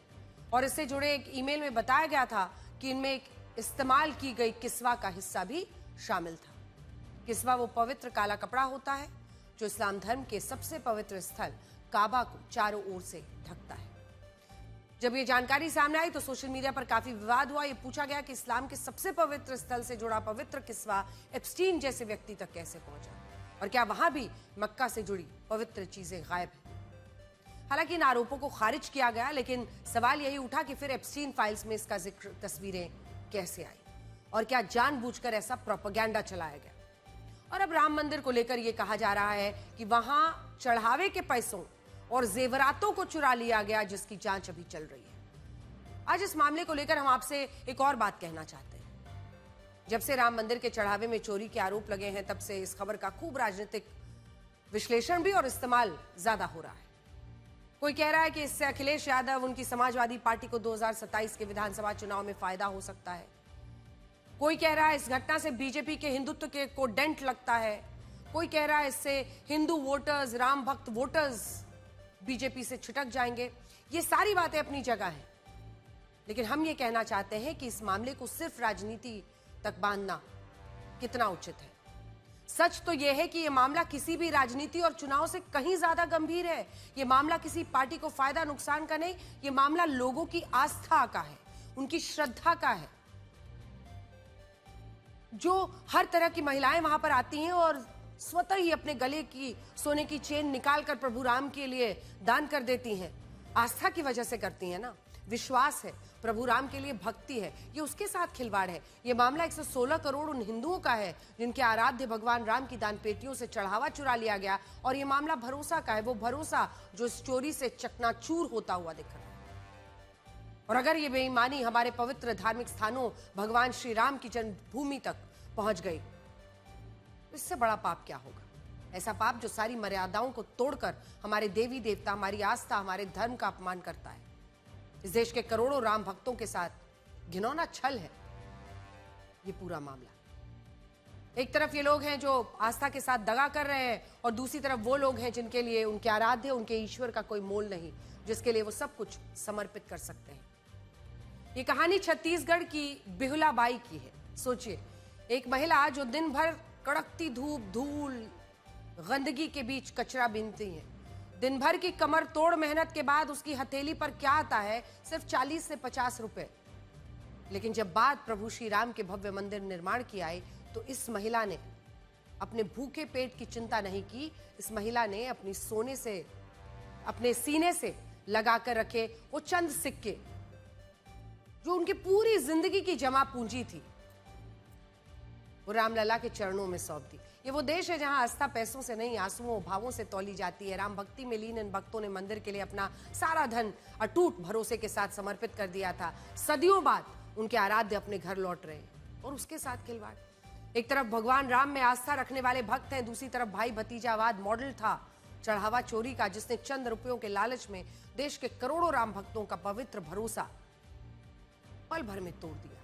और इससे जुड़े एक ईमेल में बताया गया था कि इनमें एक इस्तेमाल की गई किस्वा का हिस्सा भी शामिल था। किस्वा वो पवित्र काला कपड़ा होता है जो इस्लाम धर्म के सबसे पवित्र स्थल काबा को चारों ओर से ढकता है। जब ये जानकारी सामने आई तो सोशल मीडिया पर काफी विवाद हुआ। ये पूछा गया कि इस्लाम के सबसे पवित्र स्थल से जुड़ा पवित्र किस्वा एप्स्टीन जैसे व्यक्ति तक कैसे पहुंचा, और क्या वहां भी मक्का से जुड़ी पवित्र चीजें गायब हैं। हालांकि इन आरोपों को खारिज किया गया, लेकिन सवाल यही उठा कि फिर एप्स्टीन फाइल्स में इसका जिक्र, तस्वीरें कैसे आई और क्या जानबूझकर ऐसा प्रोपेगेंडा चलाया गया। और अब राम मंदिर को लेकर यह कहा जा रहा है कि वहां चढ़ावे के पैसों और जेवरातों को चुरा लिया गया, जिसकी जांच अभी चल रही है। आज इस मामले को लेकर हम आपसे एक और बात कहना चाहते हैं। जब से राम मंदिर के चढ़ावे में चोरी के आरोप लगे हैं, तब से इस खबर का खूब राजनीतिक विश्लेषण भी और इस्तेमाल ज्यादा हो रहा है। कोई कह रहा है कि इससे अखिलेश यादव, उनकी समाजवादी पार्टी को 2027 के विधानसभा चुनाव में फायदा हो सकता है। कोई कह रहा है इस घटना से बीजेपी के हिंदुत्व के को डेंट लगता है। कोई कह रहा है इससे हिंदू वोटर्स, राम भक्त वोटर्स बीजेपी से छिटक जाएंगे। ये सारी बातें अपनी जगह हैं, लेकिन हम ये कहना चाहते हैं कि इस मामले को सिर्फ राजनीति तक बांधना कितना उचित है। सच तो यह है कि यह मामला किसी भी राजनीति और चुनाव से कहीं ज्यादा गंभीर है। यह मामला किसी पार्टी को फायदा नुकसान का नहीं, यह मामला लोगों की आस्था का है, उनकी श्रद्धा का है। जो हर तरह की महिलाएं वहां पर आती हैं और स्वतः ही अपने गले की सोने की चेन निकालकर प्रभु राम के लिए दान कर देती हैं। आस्था की वजह से करती हैं ना, विश्वास है, प्रभु राम के लिए भक्ति है। ये उसके साथ खिलवाड़ है। ये मामला 116 करोड़ उन हिंदुओं का है जिनके आराध्य भगवान राम की दान पेटियों से चढ़ावा चुरा लिया गया। और ये मामला भरोसा का है, वो भरोसा जो इस चोरी से चकनाचूर होता हुआ दिख रहा है। और अगर ये बेईमानी हमारे पवित्र धार्मिक स्थानों, भगवान श्री राम की जन्मभूमि तक पहुंच गई, इससे बड़ा पाप क्या होगा। ऐसा पाप जो सारी मर्यादाओं को तोड़कर हमारे देवी देवता, हमारी आस्था, हमारे धर्म का अपमान करता है। इस देश के करोड़ों राम भक्तों के साथ घिनौना छल है ये पूरा मामला। एक तरफ ये लोग हैं जो आस्था के साथ दगा कर रहे हैं, और दूसरी तरफ वो लोग हैं जिनके लिए उनके आराध्य, उनके ईश्वर का कोई मोल नहीं, जिसके लिए वो सब कुछ समर्पित कर सकते हैं। ये कहानी छत्तीसगढ़ की बिहुला बाई की है। सोचिए, एक महिला जो दिन भर कड़कती धूप, धूल, गंदगी के बीच कचरा बीनती है। दिन भर की कमर तोड़ मेहनत के बाद उसकी हथेली पर क्या आता है? सिर्फ 40 से 50 रुपए। लेकिन जब बात प्रभु श्री राम के भव्य मंदिर निर्माण की आई, तो इस महिला ने अपने भूखे पेट की चिंता नहीं की। इस महिला ने अपनी सोने से, अपने सीने से लगाकर रखे वो चंद सिक्के, जो उनकी पूरी जिंदगी की जमा पूंजी थी, वो रामलला के चरणों में सौंप दी। ये वो देश है जहां आस्था पैसों से नहीं, आंसुओं भावों से तौली जाती है। राम भक्ति में लीन इन भक्तों ने मंदिर के लिए अपना सारा धन अटूट भरोसे के साथ समर्पित कर दिया था। सदियों बाद उनके आराध्य अपने घर लौट रहे हैं, और उसके साथ खिलवाड़। एक तरफ भगवान राम में आस्था रखने वाले भक्त हैं, दूसरी तरफ भाई भतीजावाद मॉडल था चढ़ावा चोरी का, जिसने चंद रुपयों के लालच में देश के करोड़ों राम भक्तों का पवित्र भरोसा पल भर में तोड़ दिया।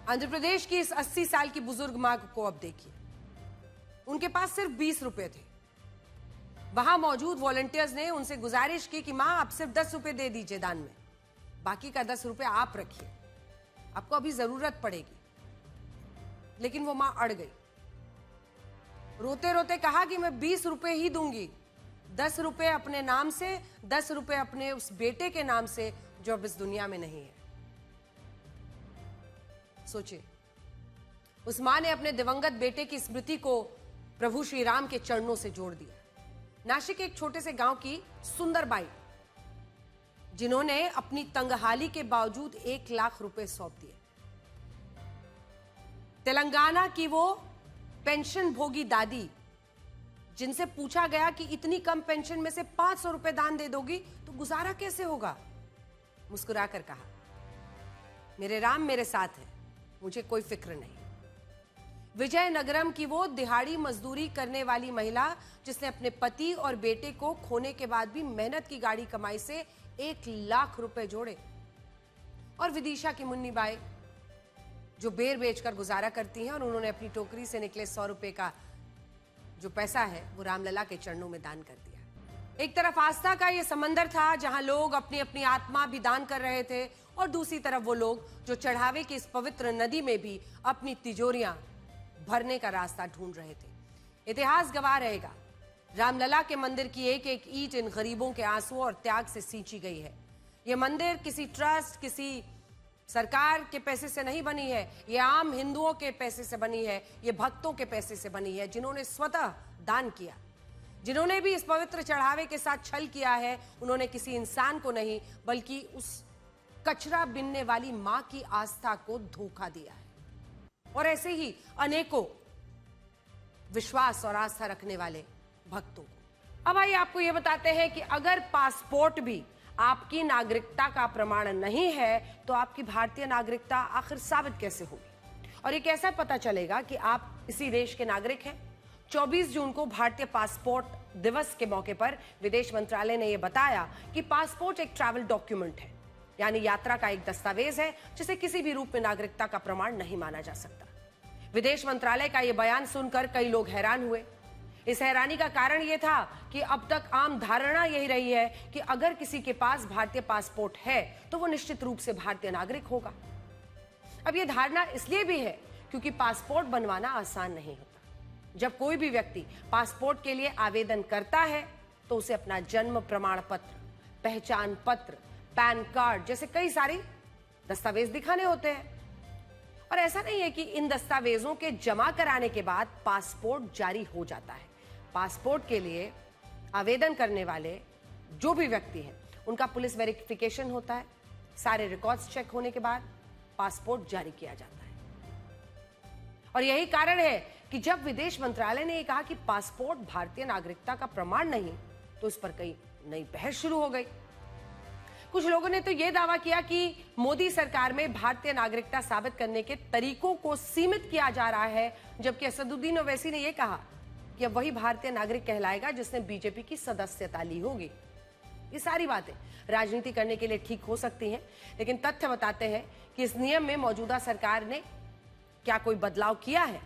आंध्र प्रदेश की इस 80 साल की बुजुर्ग मां को अब देखिए। उनके पास सिर्फ 20 रुपए थे। वहां मौजूद वॉलंटियर्स ने उनसे गुजारिश की कि मां, आप सिर्फ 10 रुपए दे दीजिए दान में, बाकी का 10 रुपए आप रखिए, आपको अभी जरूरत पड़ेगी। लेकिन वो मां अड़ गई। रोते रोते कहा कि मैं 20 रुपए ही दूंगी, 10 रुपए अपने नाम से, 10 रुपए अपने उस बेटे के नाम से जो अब इस दुनिया में नहीं है। सोचिए, उस मां ने अपने दिवंगत बेटे की स्मृति को प्रभु श्री राम के चरणों से जोड़ दिया। नासिक के एक छोटे से गांव की सुंदर बाई, जिन्होंने अपनी तंगहाली के बावजूद 1 लाख रुपए सौंप दिए। तेलंगाना की वो पेंशन भोगी दादी, जिनसे पूछा गया कि इतनी कम पेंशन में से 500 रुपए दान दे दोगी तो गुजारा कैसे होगा, मुस्कुराकर कहा, मेरे राम मेरे साथ है, मुझे कोई फिक्र नहीं। विजयनगरम की वो दिहाड़ी मजदूरी करने वाली महिला, जिसने अपने पति और बेटे को खोने के बाद भी मेहनत की गाड़ी कमाई से 1 लाख रुपए जोड़े। और विदिशा की मुन्नी बाई, जो बेर बेचकर गुजारा करती हैं, और उन्होंने अपनी टोकरी से निकले 100 रुपए का जो पैसा है वो रामलला के चरणों में दान कर दिया। एक तरफ आस्था का ये समंदर था जहां लोग अपनी अपनी आत्मा भी दान कर रहे थे, और दूसरी तरफ वो लोग जो चढ़ावे की इस पवित्र नदी में भी अपनी तिजोरियां भरने का रास्ता ढूंढ रहे थे। इतिहास गवाह रहेगा, रामलला के मंदिर की एक एक ईंट इन गरीबों के आंसुओं और त्याग से सींची गई है। ये मंदिर किसी ट्रस्ट, किसी सरकार के पैसे से नहीं बनी है, ये आम हिंदुओं के पैसे से बनी है, ये भक्तों के पैसे से बनी है, जिन्होंने स्वतः दान किया। जिन्होंने भी इस पवित्र चढ़ावे के साथ छल किया है, उन्होंने किसी इंसान को नहीं बल्कि उस कचरा बिनने वाली मां की आस्था को धोखा दिया है। और ऐसे ही अनेकों विश्वास और आस्था रखने वाले भक्तों को। अब आइए आपको यह बताते हैं कि अगर पासपोर्ट भी आपकी नागरिकता का प्रमाण नहीं है तो आपकी भारतीय नागरिकता आखिर साबित कैसे होगी, और ये कैसे पता चलेगा कि आप इसी देश के नागरिक हैं। 24 जून को भारतीय पासपोर्ट दिवस के मौके पर विदेश मंत्रालय ने यह बताया कि पासपोर्ट एक ट्रैवल डॉक्यूमेंट है, यानी यात्रा का एक दस्तावेज है जिसे किसी भी रूप में नागरिकता का प्रमाण नहीं माना जा सकता। विदेश मंत्रालय का यह बयान सुनकर कई लोग हैरान हुए। इस हैरानी का कारण यह था कि अब तक आम धारणा यही रही है कि अगर किसी के पास भारतीय पासपोर्ट है तो वो निश्चित रूप से भारतीय नागरिक होगा। अब यह धारणा इसलिए भी है क्योंकि पासपोर्ट बनवाना आसान नहीं होता। जब कोई भी व्यक्ति पासपोर्ट के लिए आवेदन करता है तो उसे अपना जन्म प्रमाण पत्र, पहचान पत्र, पैन कार्ड जैसे कई सारे दस्तावेज दिखाने होते हैं। और ऐसा नहीं है कि इन दस्तावेजों के जमा कराने के बाद पासपोर्ट जारी हो जाता है। पासपोर्ट के लिए आवेदन करने वाले जो भी व्यक्ति हैं उनका पुलिस वेरिफिकेशन होता है। सारे रिकॉर्ड्स चेक होने के बाद पासपोर्ट जारी किया जाता है। और यही कारण है कि जब विदेश मंत्रालय ने यह कहा कि पासपोर्ट भारतीय नागरिकता का प्रमाण नहीं, तो इस पर कई नई बहस शुरू हो गई। कुछ लोगों ने तो यह दावा किया कि मोदी सरकार में भारतीय नागरिकता साबित करने के तरीकों को सीमित किया जा रहा है, जबकि असदुद्दीन ओवैसी ने यह कहा कि अब वही भारतीय नागरिक कहलाएगा जिसने बीजेपी की सदस्यता ली होगी। ये सारी बातें राजनीति करने के लिए ठीक हो सकती हैं, लेकिन तथ्य बताते हैं कि इस नियम में मौजूदा सरकार ने क्या कोई बदलाव किया है।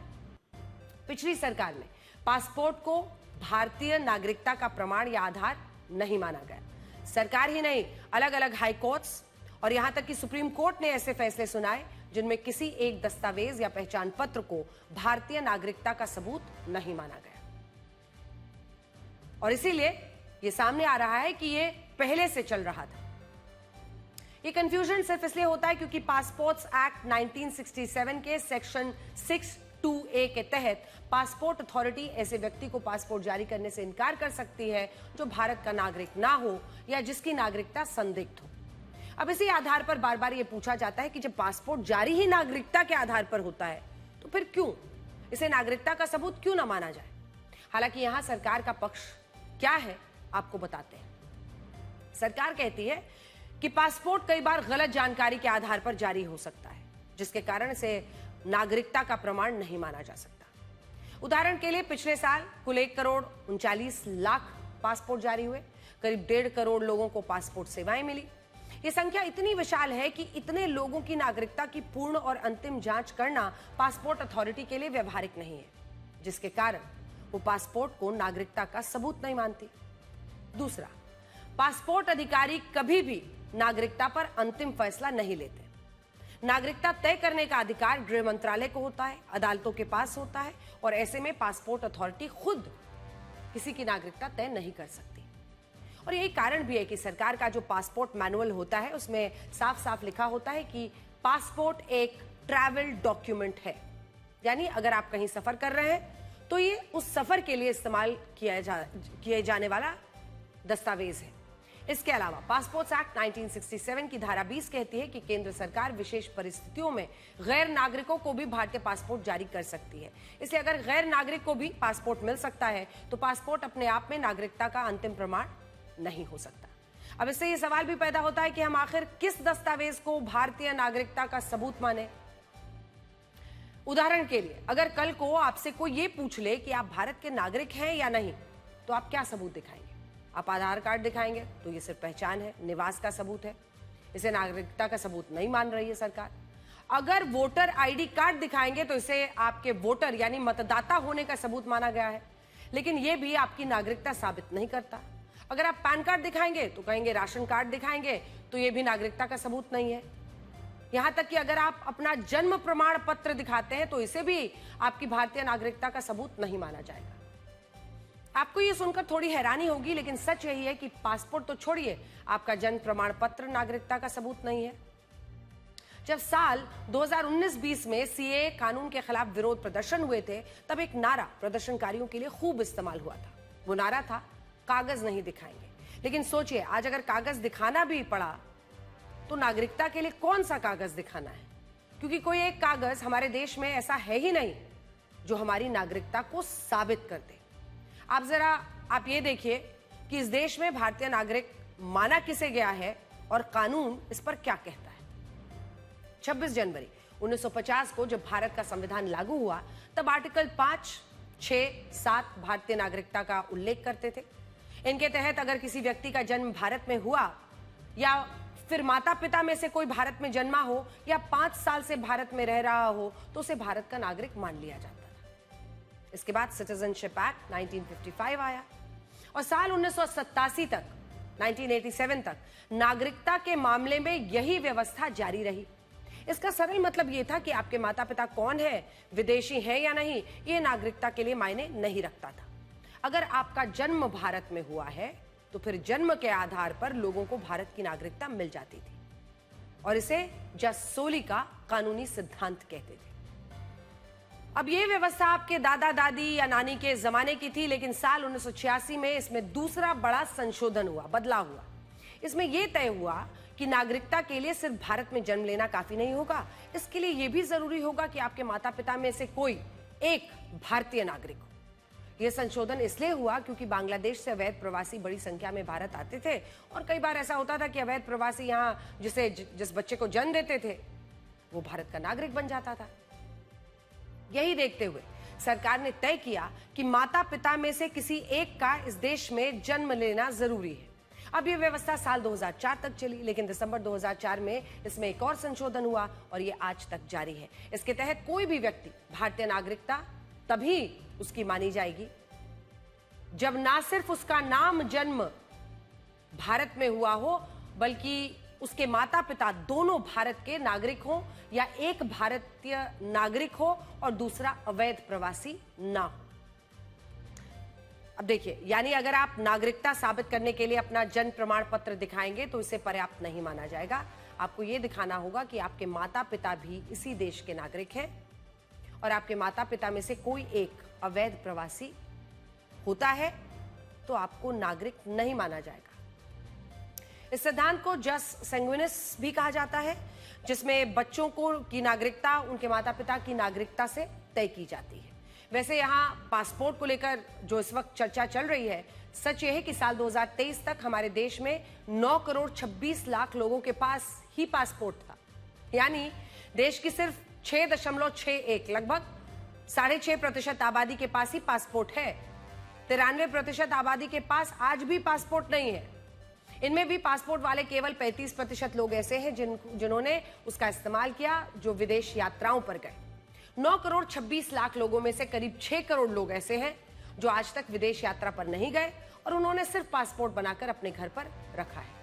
पिछली सरकार में पासपोर्ट को भारतीय नागरिकता का प्रमाण या आधार नहीं माना गया। सरकार ही नहीं, अलग अलग हाई कोर्ट्स और यहां तक कि सुप्रीम कोर्ट ने ऐसे फैसले सुनाए जिनमें किसी एक दस्तावेज या पहचान पत्र को भारतीय नागरिकता का सबूत नहीं माना गया। और इसीलिए यह सामने आ रहा है कि यह पहले से चल रहा था। ये कंफ्यूजन सिर्फ इसलिए होता है क्योंकि पासपोर्ट्स एक्ट 1967 के सेक्शन 6(2)(a) के तहत पासपोर्ट अथॉरिटी ऐसे व्यक्ति को पासपोर्ट जारी करने से इनकार कर सकती है जो भारत का नागरिक ना हो या जिसकी नागरिकता संदिग्ध हो। अब इसी आधार पर बार बार यह पूछा जाता है कि जब पासपोर्ट जारी ही नागरिकता के आधार पर होता है तो फिर क्यों इसे नागरिकता का सबूत क्यों ना माना जाए। हालांकि यहां सरकार का पक्ष क्या है आपको बताते हैं। सरकार कहती है कि पासपोर्ट कई बार गलत जानकारी के आधार पर जारी हो सकता है, जिसके कारण इसे नागरिकता का प्रमाण नहीं माना जा सकता। उदाहरण के लिए पिछले साल कुल 1,39,00,000 पासपोर्ट जारी हुए। करीब 1.5 करोड़ लोगों को पासपोर्ट सेवाएं मिली। यह संख्या इतनी विशाल है कि इतने लोगों की नागरिकता की पूर्ण और अंतिम जांच करना पासपोर्ट अथॉरिटी के लिए व्यवहारिक नहीं है, जिसके कारण वो पासपोर्ट को नागरिकता का सबूत नहीं मानती। दूसरा, पासपोर्ट अधिकारी कभी भी नागरिकता पर अंतिम फैसला नहीं लेते। नागरिकता तय करने का अधिकार गृह मंत्रालय को होता है, अदालतों के पास होता है, और ऐसे में पासपोर्ट अथॉरिटी खुद किसी की नागरिकता तय नहीं कर सकती। और यही कारण भी है कि सरकार का जो पासपोर्ट मैनुअल होता है उसमें साफ साफ लिखा होता है कि पासपोर्ट एक ट्रैवल डॉक्यूमेंट है, यानी अगर आप कहीं सफर कर रहे हैं तो ये उस सफर के लिए इस्तेमाल किया जाने वाला दस्तावेज है। इसके अलावा पासपोर्ट्स एक्ट 1967 की धारा 20 कहती है कि केंद्र सरकार विशेष परिस्थितियों में गैर नागरिकों को भी भारतीय पासपोर्ट जारी कर सकती है। इसलिए अगर गैर नागरिक को भी पासपोर्ट मिल सकता है तो पासपोर्ट अपने आप में नागरिकता का अंतिम प्रमाण नहीं हो सकता। अब इससे यह सवाल भी पैदा होता है कि हम आखिर किस दस्तावेज को भारतीय नागरिकता का सबूत माने। उदाहरण के लिए अगर कल को आपसे कोई ये पूछ ले कि आप भारत के नागरिक हैं या नहीं, तो आप क्या सबूत दिखाएंगे? आप आधार कार्ड दिखाएंगे तो ये सिर्फ पहचान है, निवास का सबूत है, इसे नागरिकता का सबूत नहीं मान रही है सरकार। अगर वोटर आईडी कार्ड दिखाएंगे तो इसे आपके वोटर यानी मतदाता होने का सबूत माना गया है, लेकिन यह भी आपकी नागरिकता साबित नहीं करता। अगर आप पैन कार्ड दिखाएंगे तो कहेंगे राशन कार्ड दिखाएंगे तो ये भी नागरिकता का सबूत नहीं है। यहां तक कि अगर आप अपना जन्म प्रमाण पत्र दिखाते हैं तो इसे भी आपकी भारतीय नागरिकता का सबूत नहीं माना जाएगा। आपको ये सुनकर थोड़ी हैरानी होगी, लेकिन सच यही है कि पासपोर्ट तो छोड़िए, आपका जन्म प्रमाण पत्र नागरिकता का सबूत नहीं है। जब साल 2019-20 में सीए कानून के खिलाफ विरोध प्रदर्शन हुए थे, तब एक नारा प्रदर्शनकारियों के लिए खूब इस्तेमाल हुआ था। वो नारा था, कागज नहीं दिखाएंगे। लेकिन सोचिए, आज अगर कागज दिखाना भी पड़ा तो नागरिकता के लिए कौन सा कागज दिखाना है? क्योंकि कोई एक कागज हमारे देश में ऐसा है ही नहीं जो हमारी नागरिकता को साबित कर दे। आप ये देखिए कि इस देश में भारतीय नागरिक माना किसे गया है और कानून इस पर क्या कहता है। 26 जनवरी 1950 को जब भारत का संविधान लागू हुआ, तब आर्टिकल 5, 6, 7 भारतीय नागरिकता का उल्लेख करते थे। इनके तहत अगर किसी व्यक्ति का जन्म भारत में हुआ या फिर माता पिता में से कोई भारत में जन्मा हो या 5 साल से भारत में रह रहा हो तो उसे भारत का नागरिक मान लिया जाता था। इसके बाद सिटीजनशिप एक्ट 1955 आया और साल 1987 तक 1987 तक नागरिकता के मामले में यही व्यवस्था जारी रही। इसका सरल मतलब यह था कि आपके माता पिता कौन है, विदेशी हैं या नहीं, यह नागरिकता के लिए मायने नहीं रखता था। अगर आपका जन्म भारत में हुआ है तो फिर जन्म के आधार पर लोगों को भारत की नागरिकता मिल जाती थी और इसे जज सोली का कानूनी सिद्धांत कहते थे। अब यह व्यवस्था आपके दादा दादी या नानी के जमाने की थी, लेकिन साल 1986 में इसमें दूसरा बड़ा संशोधन हुआ, बदलाव हुआ। इसमें यह तय हुआ कि नागरिकता के लिए सिर्फ भारत में जन्म लेना काफी नहीं होगा, इसके लिए यह भी जरूरी होगा कि आपके माता पिता में से कोई एक भारतीय नागरिक हो। यह संशोधन इसलिए हुआ क्योंकि बांग्लादेश से अवैध प्रवासी बड़ी संख्या में भारत आते थे और कई बार ऐसा होता था कि अवैध प्रवासी यहां जिस बच्चे को जन्म देते थे वो भारत का नागरिक बन जाता था। यही देखते हुए सरकार ने तय किया कि माता पिता में से किसी एक का इस देश में जन्म लेना जरूरी है। अब यह व्यवस्था साल 2004 तक चली, लेकिन दिसंबर 2004 में इसमें एक और संशोधन हुआ और यह आज तक जारी है। इसके तहत कोई भी व्यक्ति भारतीय नागरिकता तभी उसकी मानी जाएगी जब ना सिर्फ उसका नाम जन्म भारत में हुआ हो, बल्कि उसके माता पिता दोनों भारत के नागरिक हो या एक भारतीय नागरिक हो और दूसरा अवैध प्रवासी ना हो। अब देखिए, यानी अगर आप नागरिकता साबित करने के लिए अपना जन्म प्रमाण पत्र दिखाएंगे तो इसे पर्याप्त नहीं माना जाएगा। आपको यह दिखाना होगा कि आपके माता पिता भी इसी देश के नागरिक हैं और आपके माता पिता में से कोई एक अवैध प्रवासी होता है तो आपको नागरिक नहीं माना जाएगा। इस सिद्धांत को जस सैंग्विनिस भी कहा जाता है, जिसमें बच्चों की नागरिकता उनके माता पिता की नागरिकता से तय की जाती है। वैसे यहाँ पासपोर्ट को लेकर जो इस वक्त चर्चा चल रही है, सच यह है कि साल 2023 तक हमारे देश में 9 करोड़ 26 लाख लोगों के पास ही पासपोर्ट था। यानी देश की सिर्फ 6.61 लगभग 6.5% आबादी के पास ही पासपोर्ट है। 93% आबादी के पास आज भी पासपोर्ट नहीं है। इनमें भी पासपोर्ट वाले केवल 35% लोग ऐसे हैं जिन्होंने उसका इस्तेमाल किया, जो विदेश यात्राओं पर गए। 9 करोड़ 26 लाख लोगों में से करीब 6 करोड़ लोग ऐसे हैं जो आज तक विदेश यात्रा पर नहीं गए और उन्होंने सिर्फ पासपोर्ट बनाकर अपने घर पर रखा है।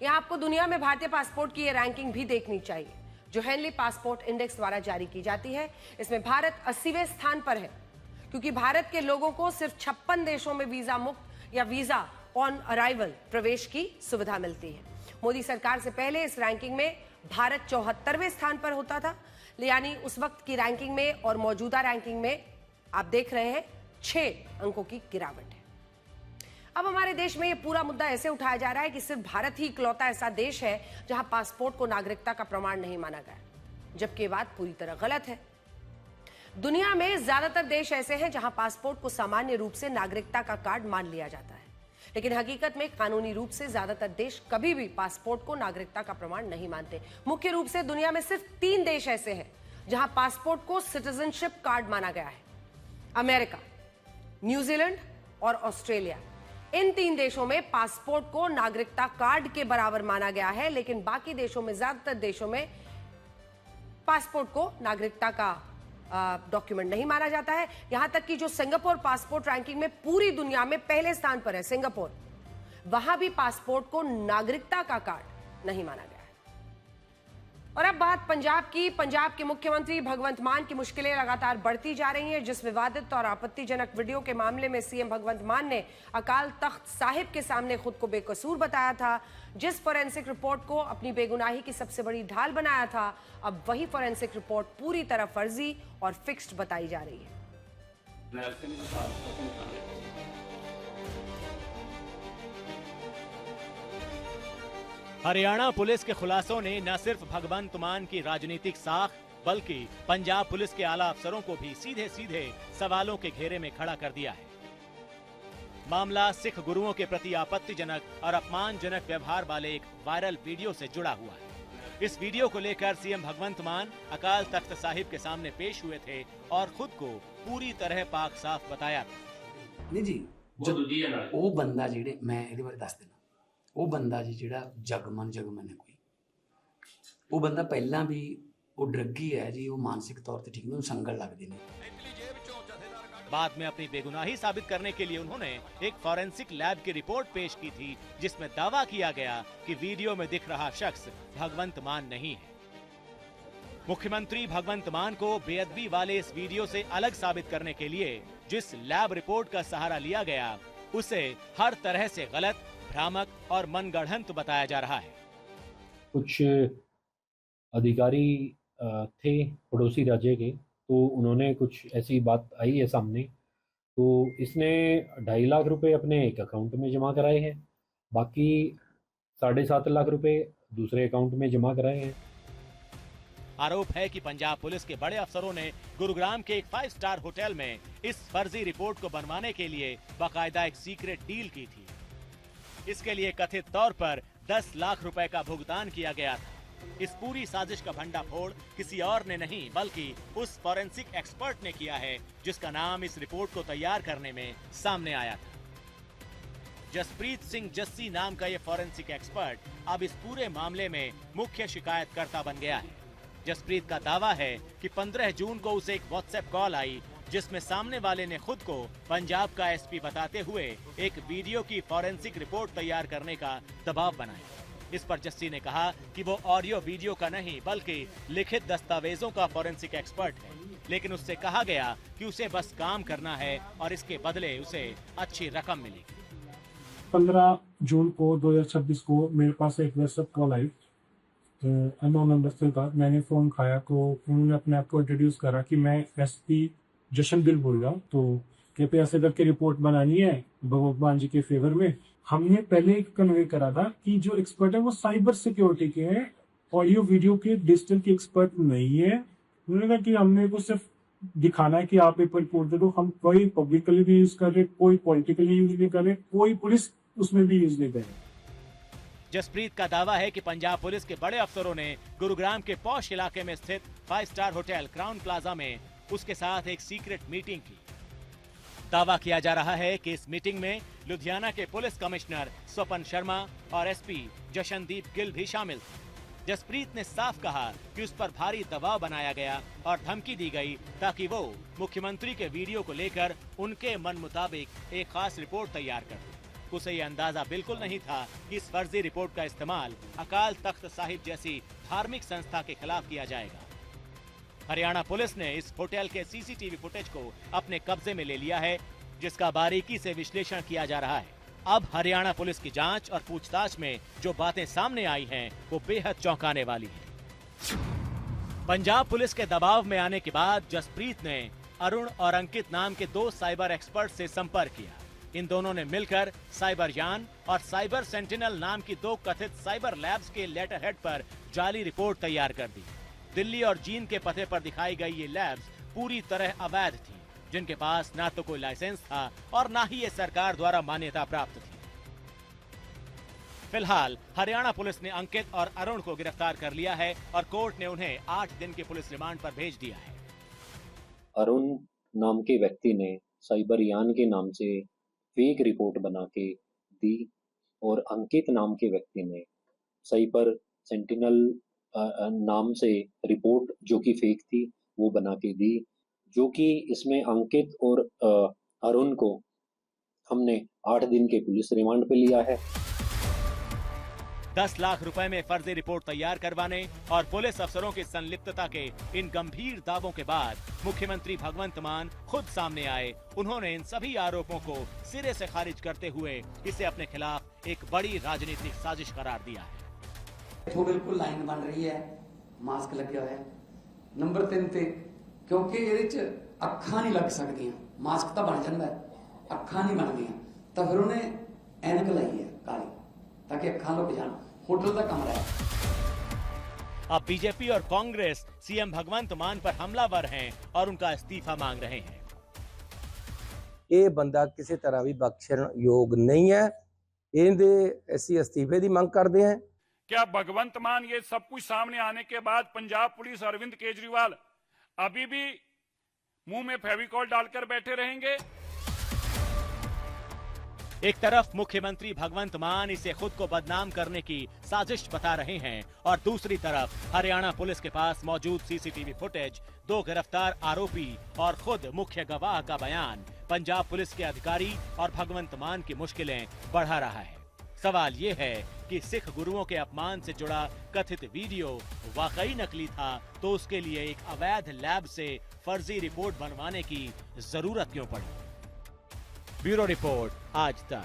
यहां आपको दुनिया में भारतीय पासपोर्ट की यह रैंकिंग भी देखनी चाहिए, जो हेनली पासपोर्ट इंडेक्स द्वारा जारी की जाती है। इसमें भारत 80वें स्थान पर है, क्योंकि भारत के लोगों को सिर्फ 56 देशों में वीजा मुक्त या वीजा ऑन अराइवल प्रवेश की सुविधा मिलती है। मोदी सरकार से पहले इस रैंकिंग में भारत 74वें स्थान पर होता था, यानी उस वक्त की रैंकिंग में और मौजूदा रैंकिंग में आप देख रहे हैं 6 अंकों की गिरावट है। अब हमारे देश में यह पूरा मुद्दा ऐसे उठाया जा रहा है कि सिर्फ भारत ही इकलौता ऐसा देश है जहां पासपोर्ट को नागरिकता का प्रमाण नहीं माना गया, जबकि बात पूरी तरह गलत है। दुनिया में ज्यादातर देश ऐसे हैं जहां पासपोर्ट को सामान्य रूप से नागरिकता का कार्ड मान लिया जाता है, लेकिन हकीकत में कानूनी रूप से ज्यादातर देश कभी भी पासपोर्ट को नागरिकता का प्रमाण नहीं मानते। मुख्य रूप से दुनिया में सिर्फ 3 देश ऐसे हैं जहां पासपोर्ट को सिटीजनशिप कार्ड माना गया है: अमेरिका, न्यूजीलैंड और ऑस्ट्रेलिया। इन 3 देशों में पासपोर्ट को नागरिकता कार्ड के बराबर माना गया है, लेकिन बाकी देशों में, ज्यादातर देशों में पासपोर्ट को नागरिकता का डॉक्यूमेंट नहीं माना जाता है। यहां तक कि जो सिंगापुर पासपोर्ट रैंकिंग में पूरी दुनिया में पहले स्थान पर है, सिंगापुर, वहां भी पासपोर्ट को नागरिकता का कार्ड नहीं माना गया है। और अब बात पंजाब की। पंजाब के मुख्यमंत्री भगवंत मान की मुश्किलें लगातार बढ़ती जा रही हैं। जिस विवादित और आपत्तिजनक वीडियो के मामले में सीएम भगवंत मान ने अकाल तख्त साहिब के सामने खुद को बेकसूर बताया था, जिस फोरेंसिक रिपोर्ट को अपनी बेगुनाही की सबसे बड़ी ढाल बनाया था, अब वही फोरेंसिक रिपोर्ट पूरी तरह फर्जी और फिक्स्ड बताई जा रही है। हरियाणा पुलिस के खुलासों ने न सिर्फ भगवंत मान की राजनीतिक साख बल्कि पंजाब पुलिस के आला अफसरों को भी सीधे सीधे सवालों के घेरे में खड़ा कर दिया है। मामला सिख गुरुओं के प्रति आपत्तिजनक और अपमानजनक व्यवहार वाले एक वायरल वीडियो से जुड़ा हुआ है। इस वीडियो को लेकर सीएम भगवंत मान अकाल तख्त साहिब के सामने पेश हुए थे और खुद को पूरी तरह पाक साफ बताया था। नहीं जी, वो बंदा जेड़े मैं ਇਹਦੇ ਬਾਰੇ ਦੱਸ ਦੇਣਾ, ਉਹ ਬੰਦਾ जी ਜਿਹੜਾ ਜਗਮਨ है कोई, वो बंदा पहला भी वो ड्रगी है जी, वो मानसिक तौर पे ठीक नहीं, संगल लगते नहीं। बाद में अपनी बेगुनाही साबित करने के लिए उन्होंने एक फॉरेंसिक लैब की रिपोर्ट पेश की थी, जिसमें दावा किया गया कि वीडियो में दिख रहा शख्स भगवंत मान नहीं है। मुख्यमंत्री भगवंत मान को बेअदबी वाले इस वीडियो से अलग साबित करने के लिए जिस लैब रिपोर्ट का सहारा लिया गया, उसे हर तरह से गलत, भ्रामक और मनगढ़ंत बताया जा रहा है। कुछ अधिकारी थे पड़ोसी राज्य के, तो उन्होंने कुछ ऐसी बात आई है सामने, तो इसने 2.5 लाख रुपए अपने एक अकाउंट में जमा कराए हैं, बाकी 7.5 लाख रुपए दूसरे अकाउंट में जमा कराए हैं। आरोप है कि पंजाब पुलिस के बड़े अफसरों ने गुरुग्राम के एक 5 स्टार होटल में इस फर्जी रिपोर्ट को बनवाने के लिए बाकायदा एक सीक्रेट डील की थी। इसके लिए कथित तौर पर 10 लाख रुपए का भुगतान किया गया था। इस पूरी साजिश का भंडाफोड़ किसी और ने नहीं बल्कि उस फॉरेंसिक एक्सपर्ट ने किया है, जिसका नाम इस रिपोर्ट को तैयार करने में सामने आया था। जसप्रीत सिंह जस्सी नाम का ये फॉरेंसिक एक्सपर्ट अब इस पूरे मामले में मुख्य शिकायतकर्ता बन गया है। जसप्रीत का दावा है कि 15 जून को उसे एक व्हाट्सएप कॉल आई, जिसमें सामने वाले ने खुद को पंजाब का एसपी बताते हुए एक वीडियो की फॉरेंसिक रिपोर्ट तैयार करने का दबाव बनाया। इस पर जस्सी ने कहा कि वो ऑडियो वीडियो का नहीं बल्कि लिखित दस्तावेजों का फॉरेंसिक एक्सपर्ट है, लेकिन उससे कहा गया कि उसे बस काम करना है और इसके बदले उसे अच्छी रकम मिलेगी। 15 जून को 2026 को मेरे पास एक व्हाट्सएप कॉल आई, अननोन नंबर से था। मैंने फोन खाया तो उन्होंने अपने आप को इंट्रोड्यूस करा कि मैं एसपी जशनदिल बोल रहा हूँ, तो कृपया से करके रिपोर्ट बनानी है भगवंत मान जी के फेवर में। हमने पहले कन्वे करा था कि जो एक्सपर्ट है वो साइबर सिक्योरिटी के हैं, ऑडियो वीडियो के डिजिटल के एक्सपर्ट नहीं है। उन्होंने कहा कि हमने को सिर्फ दिखाना है कि आप एक रिपोर्ट दे दो, हम कोई पब्लिकली भी यूज कर रहे, कोई पॉलिटिकली यूज नहीं कर रहे, कोई पुलिस उसमें भी यूज नहीं कर रहे। जसप्रीत का दावा है कि पंजाब पुलिस के बड़े अफसरों ने गुरुग्राम के पॉश इलाके में स्थित 5 स्टार होटल क्राउन प्लाजा में उसके साथ एक सीक्रेट मीटिंग की। दावा किया जा रहा है कि इस मीटिंग में लुधियाना के पुलिस कमिश्नर स्वपन शर्मा और एसपी जशनदीप गिल भी शामिल थे। जसप्रीत ने साफ कहा कि उस पर भारी दबाव बनाया गया और धमकी दी गई ताकि वो मुख्यमंत्री के वीडियो को लेकर उनके मन मुताबिक एक खास रिपोर्ट तैयार कर दे। उसे ये अंदाजा बिल्कुल नहीं था कि इस फर्जी रिपोर्ट का इस्तेमाल अकाल तख्त साहिब जैसी धार्मिक संस्था के खिलाफ किया जाएगा। हरियाणा पुलिस ने इस होटल के सीसीटीवी फुटेज को अपने कब्जे में ले लिया है, जिसका बारीकी से विश्लेषण किया जा रहा है। अब हरियाणा पुलिस की जांच और पूछताछ में जो बातें सामने आई हैं, वो बेहद चौंकाने वाली हैं। पंजाब पुलिस के दबाव में आने के बाद जसप्रीत ने अरुण और अंकित नाम के 2 साइबर एक्सपर्ट से संपर्क किया। इन दोनों ने मिलकर साइबर यान और साइबर सेंटिनल नाम की 2 कथित साइबर लैब्स के लेटर हेड पर जाली रिपोर्ट तैयार कर दी। दिल्ली और चीन के पते पर दिखाई गई ये लैब्स पूरी तरह अवैध थी, जिनके पास ना तो कोई लाइसेंस था और ना ही ये सरकार द्वारा मान्यता प्राप्त थी। फिलहाल हरियाणा पुलिस ने अंकित और अरुण को गिरफ्तार कर लिया है और कोर्ट ने उन्हें 8 दिन के पुलिस रिमांड पर भेज दिया है। अरुण नाम के व्यक्ति ने साइबर यान के नाम से फेक रिपोर्ट बना के दी और अंकित नाम के व्यक्ति ने साइबर सेंटिनल नाम से रिपोर्ट जो कि फेक थी वो बना के दी, जो कि इसमें अंकित और अरुण को हमने 8 दिन के पुलिस रिमांड पे लिया है। 10 लाख रुपए में फर्जी रिपोर्ट तैयार करवाने और पुलिस अफसरों की संलिप्तता के इन गंभीर दावों के बाद मुख्यमंत्री भगवंत मान खुद सामने आए। उन्होंने इन सभी आरोपों को सिरे से खारिज करते हुए इसे अपने खिलाफ एक बड़ी राजनीतिक साजिश करार दिया है। वो बिल्कुल लाइन बन रही है, मास्क लगे हुए नंबर 3 ਤੇ ਕਿਉਂਕਿ ਇਹਦੇ ਚ ਅੱਖਾਂ ਨਹੀਂ ਲੱਗ ਸਕਦੀਆਂ, ਮਾਸਕ ਤਾਂ ਬਣ ਜਾਂਦਾ ਹੈ, ਅੱਖਾਂ ਨਹੀਂ ਬਣਦੀਆਂ, ਤਾਂ ਫਿਰ ਉਹਨੇ ਐਨਕ ਲਾਈ ਹੈ ਕਾਲੀ ताकि अखां लुक जान। होटल का कमरा है। अब बीजेपी और कांग्रेस सीएम भगवंत मान पर हमलावर हैं और उनका इस्तीफा मांग रहे हैं। ਇਹ ਬੰਦਾ ਕਿਸੇ ਤਰ੍ਹਾਂ ਵੀ ਬਖਸ਼ਣ ਯੋਗ नहीं है। ਇਹਦੇ ਅਸੀਂ ਅਸਤੀਫੇ ਦੀ ਮੰਗ ਕਰਦੇ हैं। क्या भगवंत मान ये सब कुछ सामने आने के बाद पंजाब पुलिस अरविंद केजरीवाल अभी भी मुंह में फेविकॉल डालकर बैठे रहेंगे? एक तरफ मुख्यमंत्री भगवंत मान इसे खुद को बदनाम करने की साजिश बता रहे हैं और दूसरी तरफ हरियाणा पुलिस के पास मौजूद सीसीटीवी फुटेज, 2 गिरफ्तार आरोपी और खुद मुख्य गवाह का बयान पंजाब पुलिस के अधिकारी और भगवंत मान की मुश्किलें बढ़ा रहा है। सवाल ये है कि सिख गुरुओं के अपमान से जुड़ा कथित वीडियो वाकई नकली था तो उसके लिए एक अवैध लैब से फर्जी रिपोर्ट बनवाने की जरूरत क्यों पड़ी? ब्यूरो रिपोर्ट, आज तक।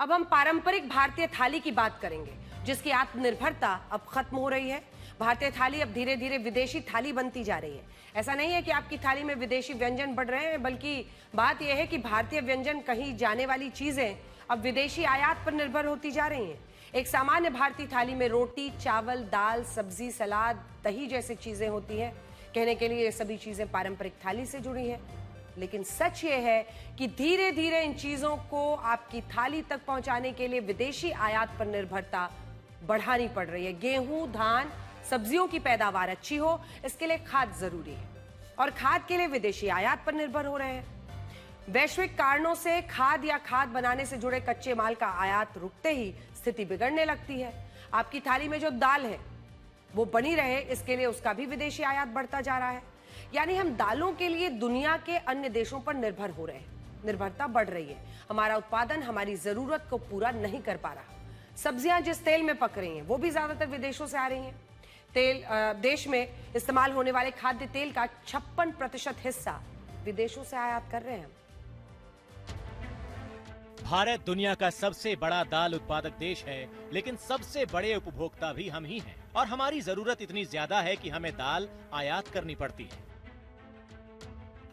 अब हम पारंपरिक भारतीय थाली की बात करेंगे जिसकी आत्मनिर्भरता अब खत्म हो रही है। भारतीय थाली अब धीरे धीरे विदेशी थाली बनती जा रही है। ऐसा नहीं है कि आपकी थाली में विदेशी व्यंजन बढ़ रहे हैं, बल्कि बात यह है कि भारतीय व्यंजन कहीं जाने वाली चीजें अब विदेशी आयात पर निर्भर होती जा रही हैं। एक सामान्य भारतीय थाली में रोटी, चावल, दाल, सब्जी, सलाद, दही जैसी चीजें होती हैं। कहने के लिए ये सभी चीजें पारंपरिक थाली से जुड़ी हैं, लेकिन सच ये है कि धीरे धीरे इन चीजों को आपकी थाली तक पहुंचाने के लिए विदेशी आयात पर निर्भरता बढ़ानी पड़ रही है। गेहूं, धान, सब्जियों की पैदावार अच्छी हो, इसके लिए खाद जरूरी है और खाद के लिए विदेशी आयात पर निर्भर हो रहे हैं। वैश्विक कारणों से खाद या खाद बनाने से जुड़े कच्चे माल का आयात रुकते ही स्थिति बिगड़ने लगती है। आपकी थाली में जो दाल है वो बनी रहे, इसके लिए उसका भी विदेशी आयात बढ़ता जा रहा है। यानी हम दालों के लिए दुनिया के अन्य देशों पर निर्भर हो रहे हैं। निर्भरता बढ़ रही है। हमारा उत्पादन हमारी जरूरत को पूरा नहीं कर पा रहा। सब्जियां जिस तेल में पक रही हैं वो भी ज्यादातर विदेशों से आ रही हैं। देश में इस्तेमाल होने वाले खाद्य तेल का 56% हिस्सा विदेशों से आयात कर रहे हैं। भारत दुनिया का सबसे बड़ा दाल उत्पादक देश है, लेकिन सबसे बड़े उपभोक्ता भी हम ही हैं और हमारी जरूरत इतनी ज्यादा है कि हमें दाल आयात करनी पड़ती है।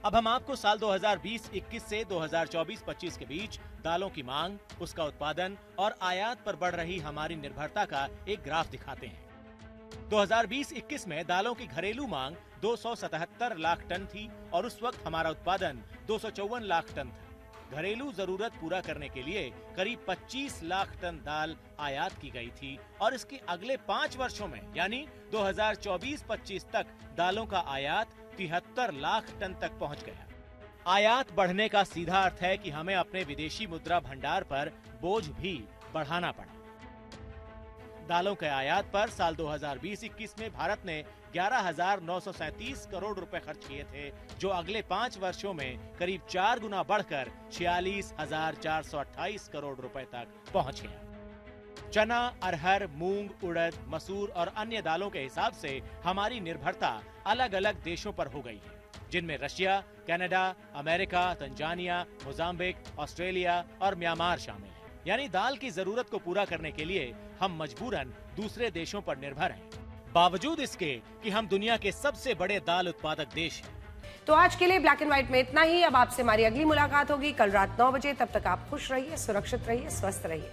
अब हम आपको साल 2020-21 से 2024-25 के बीच दालों की मांग, उसका उत्पादन और आयात पर बढ़ रही हमारी निर्भरता का एक ग्राफ दिखाते हैं। 2020-21 में दालों की घरेलू मांग 277 लाख टन थी और उस वक्त हमारा उत्पादन 254 लाख टन था। घरेलू जरूरत पूरा करने के लिए करीब 25 लाख टन दाल आयात की गई थी और इसके अगले 5 वर्षों में यानी 2024-25 तक दालों का आयात 73 लाख टन तक पहुंच गया। आयात बढ़ने का सीधा अर्थ है कि हमें अपने विदेशी मुद्रा भंडार पर बोझ भी बढ़ाना पड़ा। दालों के आयात पर साल 2020-21 में भारत ने 11,937 करोड़ रुपए खर्च किए थे, जो अगले 5 वर्षों में करीब 4 गुना बढ़कर 46,428 करोड़ रुपए तक पहुंच गया। चना, अरहर, मूंग, उड़द, मसूर और अन्य दालों के हिसाब से हमारी निर्भरता अलग अलग देशों पर हो गई है, जिनमें Russia, Canada, America, Tanzania, Mozambique, Australia और म्यांमार शामिल हैं। यानी दाल की जरूरत को पूरा करने के लिए हम मजबूरन दूसरे देशों पर निर्भर हैं, बावजूद इसके कि हम दुनिया के सबसे बड़े दाल उत्पादक देश हैं। तो आज के लिए ब्लैक एंड व्हाइट में इतना ही। अब आपसे हमारी अगली मुलाकात होगी कल रात 9 बजे। तब तक आप खुश रहिए, सुरक्षित रहिए, स्वस्थ रहिए।